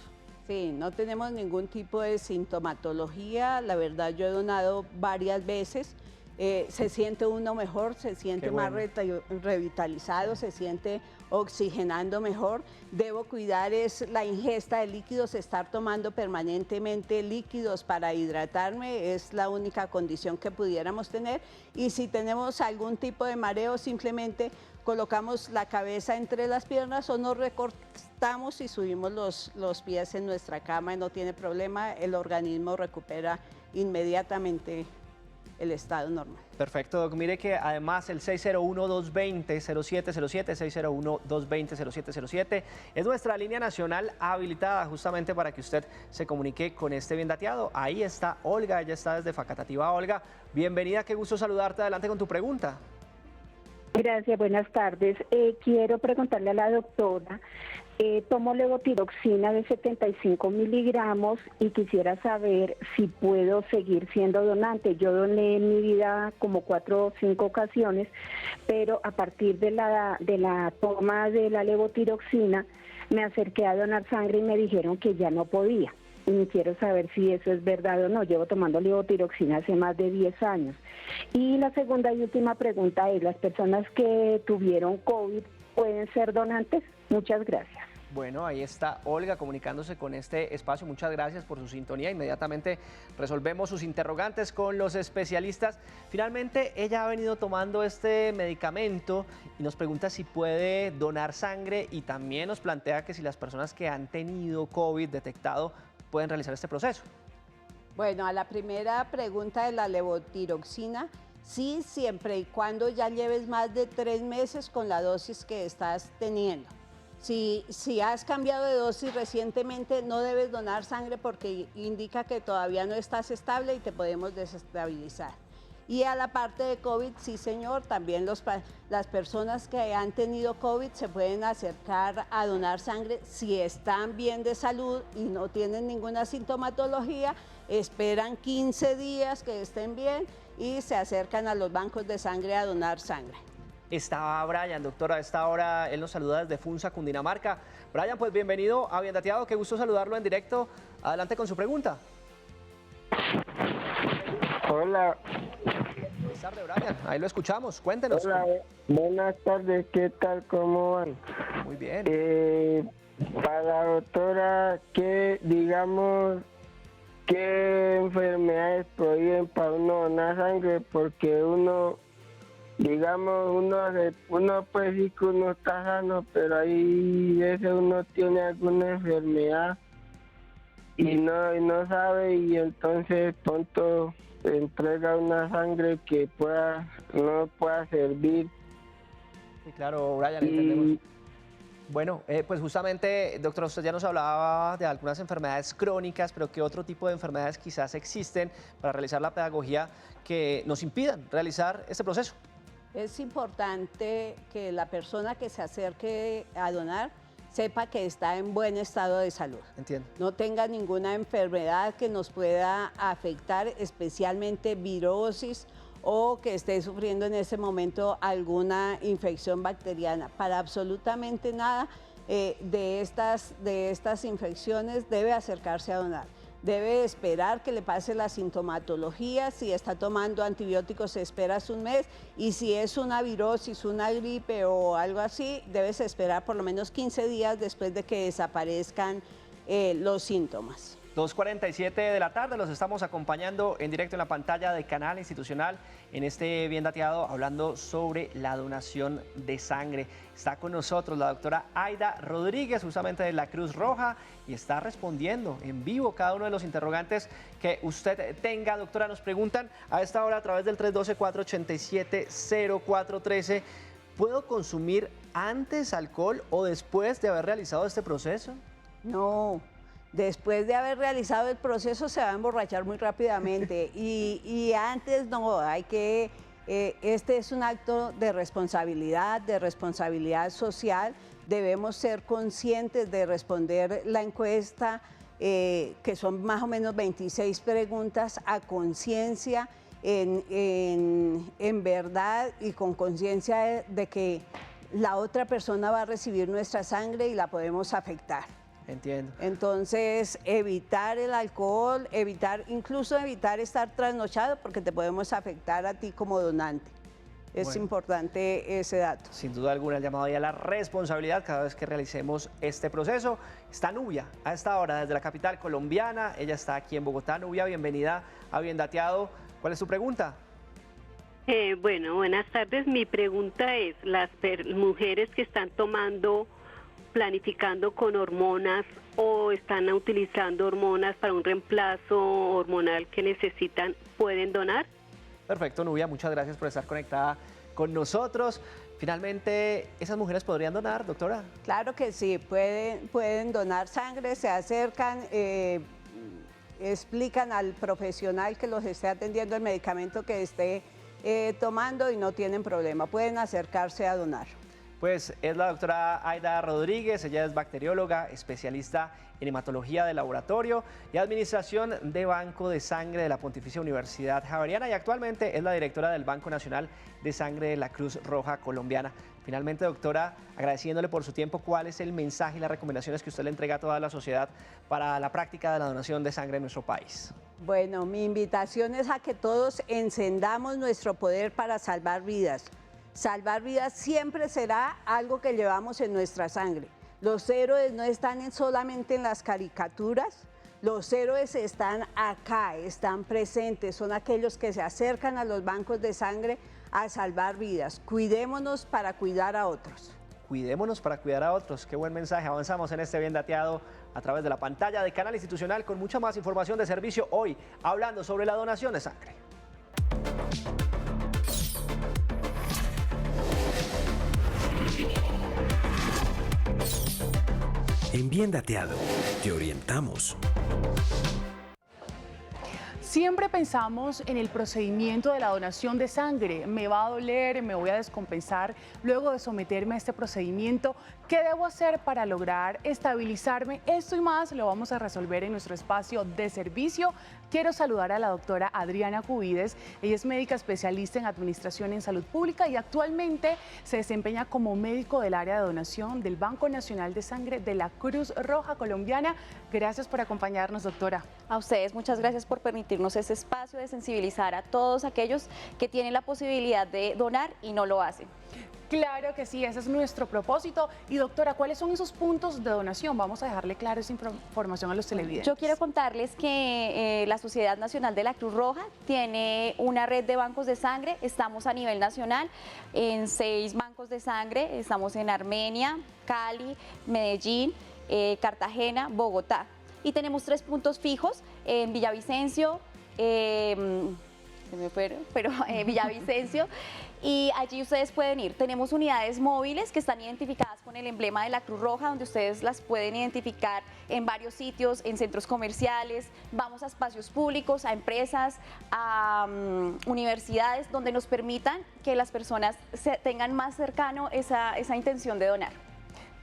Speaker 18: Sí, no tenemos ningún tipo de sintomatología. La verdad, yo he donado varias veces. Se siente uno mejor, se siente más revitalizado, se siente oxigenando mejor. Debo cuidar la ingesta de líquidos, estar tomando permanentemente líquidos para hidratarme, es la única condición que pudiéramos tener. Y si tenemos algún tipo de mareo, simplemente colocamos la cabeza entre las piernas o nos recortamos y subimos los pies en nuestra cama y no tiene problema, el organismo recupera inmediatamente el estado normal.
Speaker 1: Perfecto, Doc. Mire que además el 601-220-0707, 601-220-0707 es nuestra línea nacional habilitada justamente para que usted se comunique con este bien dateado. Ahí está Olga, ella está desde Facatativá. Olga, bienvenida, qué gusto saludarte. Adelante con tu pregunta.
Speaker 19: Gracias, buenas tardes. Quiero preguntarle a la doctora, tomo levotiroxina de 75 miligramos y quisiera saber si puedo seguir siendo donante. Yo doné en mi vida como 4 o 5 ocasiones, pero a partir de la toma de la levotiroxina me acerqué a donar sangre y me dijeron que ya no podía. Y quiero saber si eso es verdad o no. Llevo tomando levotiroxina hace más de 10 años. Y la segunda y última pregunta es, ¿las personas que tuvieron COVID pueden ser donantes? Muchas gracias.
Speaker 1: Bueno, ahí está Olga comunicándose con este espacio. Muchas gracias por su sintonía. Inmediatamente resolvemos sus interrogantes con los especialistas. Finalmente, ella ha venido tomando este medicamento y nos pregunta si puede donar sangre y también nos plantea que si las personas que han tenido COVID detectado pueden realizar este proceso.
Speaker 18: Bueno, a la primera pregunta de la levotiroxina, sí, siempre y cuando ya lleves más de 3 meses con la dosis que estás teniendo. Si has cambiado de dosis recientemente, no debes donar sangre porque indica que todavía no estás estable y te podemos desestabilizar. Y a la parte de COVID, sí señor, también las personas que han tenido COVID se pueden acercar a donar sangre si están bien de salud y no tienen ninguna sintomatología, esperan 15 días que estén bien y se acercan a los bancos de sangre a donar sangre.
Speaker 1: Está Brian, doctora, a esta hora él nos saluda desde Funza, Cundinamarca. Brian, pues bienvenido a Bien Dateado, qué gusto saludarlo en directo. Adelante con su pregunta.
Speaker 20: Hola.
Speaker 1: Buenas tardes, Brian. Ahí lo escuchamos. Cuéntenos.
Speaker 20: Hola, buenas tardes. ¿Qué tal? ¿Cómo van?
Speaker 1: Muy bien.
Speaker 20: Para la doctora, ¿qué enfermedades prohíben para uno donar sangre? Porque uno puede decir que uno está sano, pero ahí veces uno tiene alguna enfermedad y no sabe, y entonces pronto entrega una sangre que no pueda servir.
Speaker 1: Sí, claro, Brian, entendemos. Bueno, pues justamente, doctor, usted ya nos hablaba de algunas enfermedades crónicas, pero ¿qué otro tipo de enfermedades quizás existen para realizar la pedagogía que nos impidan realizar este proceso?
Speaker 18: Es importante que la persona que se acerque a donar sepa que está en buen estado de salud.
Speaker 1: Entiendo.
Speaker 18: No tenga ninguna enfermedad que nos pueda afectar, especialmente virosis, o que esté sufriendo en ese momento alguna infección bacteriana. Para absolutamente nada de estas infecciones debe acercarse a donar. Debe esperar que le pase la sintomatología. Si está tomando antibióticos, esperas un mes, y si es una virosis, una gripe o algo así, debes esperar por lo menos 15 días después de que desaparezcan los síntomas.
Speaker 1: 2:47 de la tarde, los estamos acompañando en directo en la pantalla de Canal Institucional en este Bien Dateado, hablando sobre la donación de sangre. Está con nosotros la doctora Aida Rodríguez, justamente de la Cruz Roja, y está respondiendo en vivo cada uno de los interrogantes que usted tenga. Doctora, nos preguntan a esta hora a través del 312-487-0413, ¿puedo consumir antes alcohol o después de haber realizado este proceso?
Speaker 18: No. Después de haber realizado el proceso se va a emborrachar muy rápidamente y antes no, este es un acto de responsabilidad social. Debemos ser conscientes de responder la encuesta, que son más o menos 26 preguntas, a conciencia, en verdad y con conciencia de que la otra persona va a recibir nuestra sangre y la podemos afectar.
Speaker 1: Entiendo.
Speaker 18: Entonces, evitar el alcohol, incluso evitar estar trasnochado, porque te podemos afectar a ti como donante. Es importante ese dato.
Speaker 1: Sin duda alguna, el llamado ahí a la responsabilidad cada vez que realicemos este proceso. Está Nubia a esta hora desde la capital colombiana. Ella está aquí en Bogotá. Nubia, bienvenida a Bien Dateado. ¿Cuál es tu pregunta?
Speaker 21: Bueno, buenas tardes. Mi pregunta es, las mujeres que están planificando con hormonas o están utilizando hormonas para un reemplazo hormonal que necesitan, ¿pueden donar?
Speaker 1: Perfecto, Nubia, muchas gracias por estar conectada con nosotros. Finalmente, ¿esas mujeres podrían donar, doctora?
Speaker 18: Claro que sí, pueden donar sangre, se acercan, explican al profesional que los esté atendiendo el medicamento que esté tomando y no tienen problema, pueden acercarse a donar.
Speaker 1: Pues es la doctora Aida Rodríguez, ella es bacterióloga, especialista en hematología de laboratorio y administración de Banco de Sangre de la Pontificia Universidad Javeriana y actualmente es la directora del Banco Nacional de Sangre de la Cruz Roja Colombiana. Finalmente, doctora, agradeciéndole por su tiempo, ¿cuál es el mensaje y las recomendaciones que usted le entrega a toda la sociedad para la práctica de la donación de sangre en nuestro país?
Speaker 18: Bueno, mi invitación es a que todos encendamos nuestro poder para salvar vidas. Salvar vidas siempre será algo que llevamos en nuestra sangre. Los héroes no están solamente en las caricaturas, los héroes están acá, están presentes, son aquellos que se acercan a los bancos de sangre a salvar vidas. Cuidémonos para cuidar a otros.
Speaker 1: Cuidémonos para cuidar a otros. Qué buen mensaje. Avanzamos en este Bien Dateado a través de la pantalla de Canal Institucional con mucha más información de servicio hoy, hablando sobre la donación de sangre.
Speaker 8: En Bien Dateado, te orientamos.
Speaker 2: Siempre pensamos en el procedimiento de la donación de sangre. Me va a doler, me voy a descompensar luego de someterme a este procedimiento. ¿Qué debo hacer para lograr estabilizarme? Esto y más lo vamos a resolver en nuestro espacio de servicio. Quiero saludar a la doctora Adriana Cubides. Ella es médica especialista en administración en salud pública y actualmente se desempeña como médico del área de donación del Banco Nacional de Sangre de la Cruz Roja Colombiana. Gracias por acompañarnos, doctora.
Speaker 7: A ustedes, muchas gracias por permitirnos ese espacio de sensibilizar a todos aquellos que tienen la posibilidad de donar y no lo hacen.
Speaker 2: Claro que sí, ese es nuestro propósito. Y doctora, ¿cuáles son esos puntos de donación? Vamos a dejarle clara esa información a los televidentes.
Speaker 7: Yo quiero contarles que la Sociedad Nacional de la Cruz Roja tiene una red de bancos de sangre. Estamos a nivel nacional en 6 bancos de sangre. Estamos en Armenia, Cali, Medellín, Cartagena, Bogotá. Y tenemos 3 puntos fijos en Villavicencio, Villavicencio, y allí ustedes pueden ir. Tenemos unidades móviles que están identificadas con el emblema de la Cruz Roja, donde ustedes las pueden identificar en varios sitios, en centros comerciales, vamos a espacios públicos, a empresas, a universidades, donde nos permitan que las personas tengan más cercano esa intención de donar.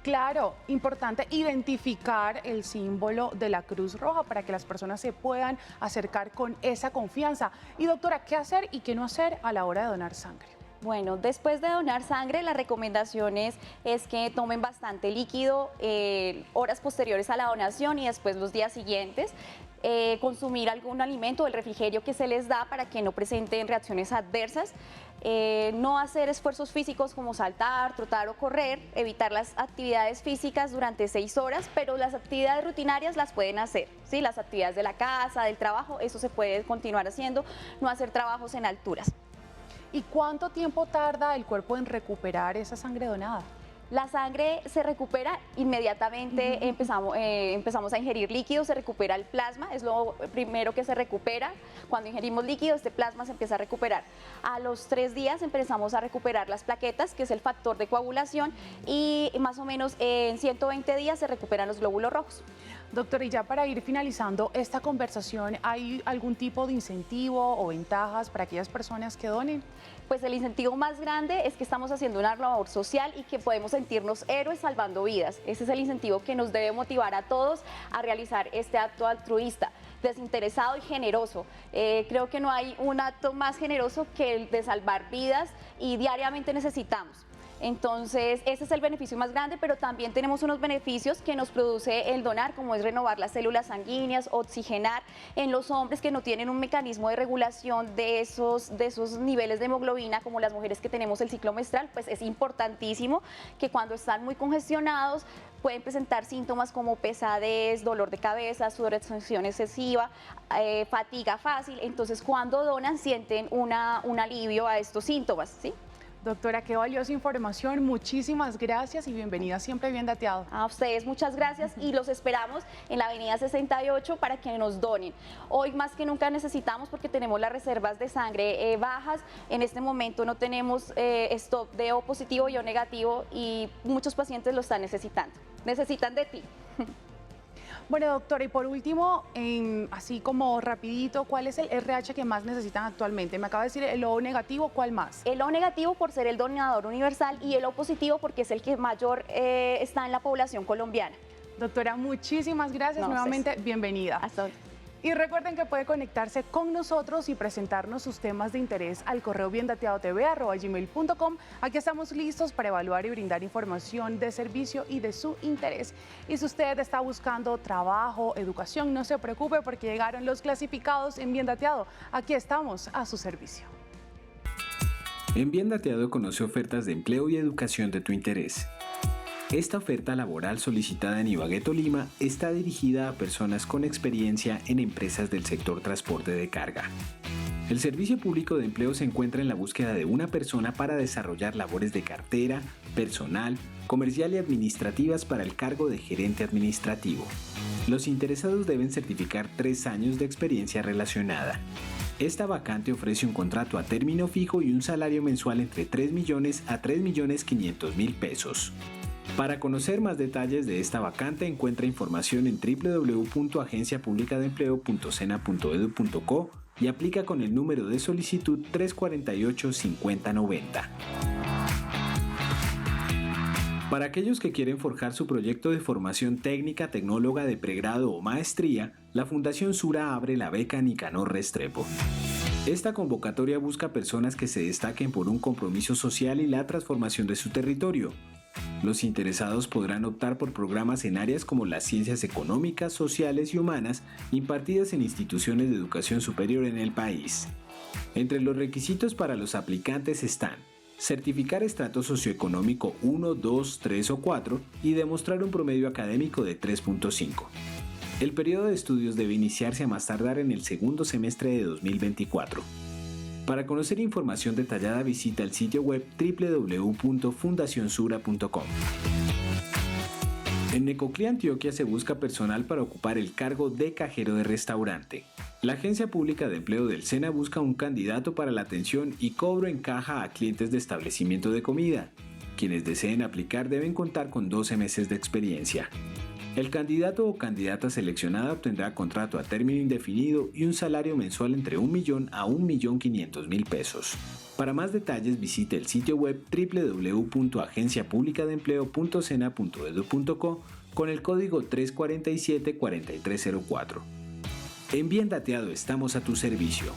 Speaker 2: Claro, importante identificar el símbolo de la Cruz Roja para que las personas se puedan acercar con esa confianza. Y doctora, ¿qué hacer y qué no hacer a la hora de donar sangre?
Speaker 7: Bueno, después de donar sangre, las recomendaciones es que tomen bastante líquido horas posteriores a la donación y después los días siguientes. Consumir algún alimento, el refrigerio que se les da para que no presenten reacciones adversas. No hacer esfuerzos físicos como saltar, trotar o correr, evitar las actividades físicas durante 6 horas, pero las actividades rutinarias las pueden hacer, ¿sí? Las actividades de la casa, del trabajo, eso se puede continuar haciendo, no hacer trabajos en alturas.
Speaker 2: ¿Y cuánto tiempo tarda el cuerpo en recuperar esa sangre donada?
Speaker 7: La sangre se recupera inmediatamente, empezamos a ingerir líquidos, se recupera el plasma, es lo primero que se recupera. Cuando ingerimos líquido, este plasma se empieza a recuperar. A los 3 días empezamos a recuperar las plaquetas, que es el factor de coagulación, y más o menos en 120 días se recuperan los glóbulos rojos.
Speaker 2: Doctor, y ya para ir finalizando esta conversación, ¿hay algún tipo de incentivo o ventajas para aquellas personas que donen?
Speaker 7: Pues el incentivo más grande es que estamos haciendo una labor social y que podemos sentirnos héroes salvando vidas. Ese es el incentivo que nos debe motivar a todos a realizar este acto altruista, desinteresado y generoso. Creo que no hay un acto más generoso que el de salvar vidas y diariamente necesitamos. Entonces, ese es el beneficio más grande, pero también tenemos unos beneficios que nos produce el donar, como es renovar las células sanguíneas, oxigenar en los hombres que no tienen un mecanismo de regulación de esos niveles de hemoglobina, como las mujeres que tenemos el ciclo menstrual. Pues es importantísimo que cuando están muy congestionados pueden presentar síntomas como pesadez, dolor de cabeza, sudoración excesiva, fatiga fácil. Entonces, cuando donan sienten un alivio a estos síntomas, ¿sí?
Speaker 2: Doctora, qué valiosa información, muchísimas gracias y bienvenida siempre Bien Dateado.
Speaker 7: A ustedes muchas gracias y los esperamos en la avenida 68 para que nos donen. Hoy más que nunca necesitamos porque tenemos las reservas de sangre bajas, en este momento no tenemos stop de O positivo y O negativo y muchos pacientes lo están necesitando, necesitan de ti.
Speaker 2: Bueno, doctora, y por último, así como rapidito, ¿cuál es el RH que más necesitan actualmente? Me acaba de decir el O negativo, ¿cuál más?
Speaker 7: El O negativo por ser el donador universal y el O positivo porque es el que mayor está en la población colombiana.
Speaker 2: Doctora, muchísimas gracias, nuevamente bienvenida.
Speaker 7: Hasta hoy.
Speaker 2: Y recuerden que puede conectarse con nosotros y presentarnos sus temas de interés al correo biendateadotv@gmail.com. Aquí estamos listos para evaluar y brindar información de servicio y de su interés. Y si usted está buscando trabajo, educación, no se preocupe porque llegaron los clasificados en Bien Dateado. Aquí estamos a su servicio.
Speaker 3: En Bien Dateado conoce ofertas de empleo y educación de tu interés. Esta oferta laboral solicitada en Ibagué, Tolima, está dirigida a personas con experiencia en empresas del sector transporte de carga. El Servicio Público de Empleo se encuentra en la búsqueda de una persona para desarrollar labores de cartera, personal, comercial y administrativas para el cargo de gerente administrativo. Los interesados deben certificar 3 años de experiencia relacionada. Esta vacante ofrece un contrato a término fijo y un salario mensual entre 3 millones a 3.500.000 pesos. Para conocer más detalles de esta vacante encuentra información en www.agenciapublicadeempleo.sena.edu.co y aplica con el número de solicitud 348-5090. Para aquellos que quieren forjar su proyecto de formación técnica, tecnóloga de pregrado o maestría, la Fundación Sura abre la beca Nicanor Restrepo. Esta convocatoria busca personas que se destaquen por un compromiso social y la transformación de su territorio. Los interesados podrán optar por programas en áreas como las ciencias económicas, sociales y humanas impartidas en instituciones de educación superior en el país. Entre los requisitos para los aplicantes están certificar estrato socioeconómico 1, 2, 3 o 4 y demostrar un promedio académico de 3.5. El periodo de estudios debe iniciarse a más tardar en el segundo semestre de 2024. Para conocer información detallada visita el sitio web www.fundacionsura.com. En Necoclí, Antioquia se busca personal para ocupar el cargo de cajero de restaurante. La Agencia Pública de Empleo del SENA busca un candidato para la atención y cobro en caja a clientes de establecimiento de comida. Quienes deseen aplicar deben contar con 12 meses de experiencia. El candidato o candidata seleccionada obtendrá contrato a término indefinido y un salario mensual entre 1 millón a 1.500.000 pesos. Para más detalles visite el sitio web www.agenciapublicadeempleo.sena.edu.co con el código 347-4304. En Bien Dateado estamos a tu servicio.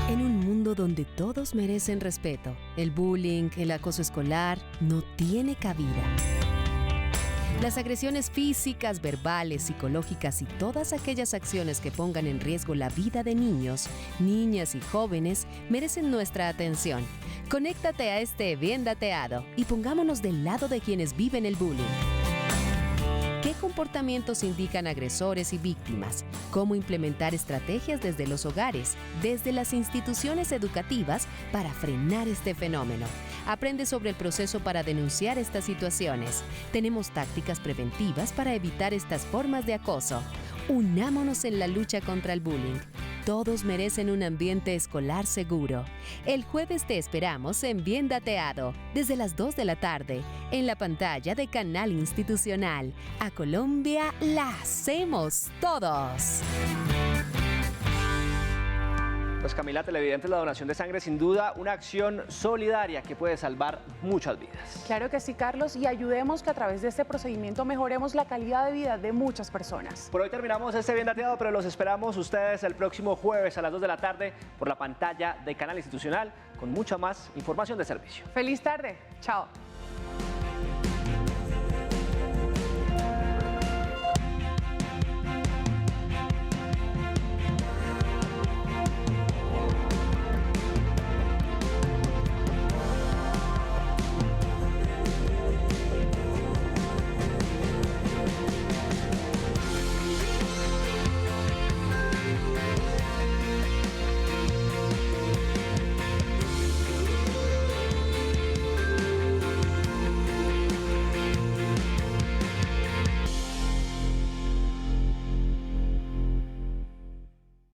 Speaker 22: En un mundo donde todos merecen respeto, el bullying, el acoso escolar no tiene cabida. Las agresiones físicas, verbales, psicológicas y todas aquellas acciones que pongan en riesgo la vida de niños, niñas y jóvenes merecen nuestra atención. Conéctate a este Bien Dateado y pongámonos del lado de quienes viven el bullying. ¿Qué comportamientos indican agresores y víctimas? ¿Cómo implementar estrategias desde los hogares, desde las instituciones educativas para frenar este fenómeno? Aprende sobre el proceso para denunciar estas situaciones. Tenemos tácticas preventivas para evitar estas formas de acoso. Unámonos en la lucha contra el bullying. Todos merecen un ambiente escolar seguro. El jueves te esperamos en Bien Dateado, desde las 2 de la tarde, en la pantalla de Canal Institucional. A Colombia la hacemos todos.
Speaker 1: Pues Camila, televidentes, la donación de sangre sin duda una acción solidaria que puede salvar muchas vidas.
Speaker 2: Claro que sí, Carlos, y ayudemos que a través de este procedimiento mejoremos la calidad de vida de muchas personas.
Speaker 1: Por hoy terminamos este Bien Dateado, pero los esperamos ustedes el próximo jueves a las 2 de la tarde por la pantalla de Canal Institucional con mucha más información de servicio.
Speaker 2: Feliz tarde, chao.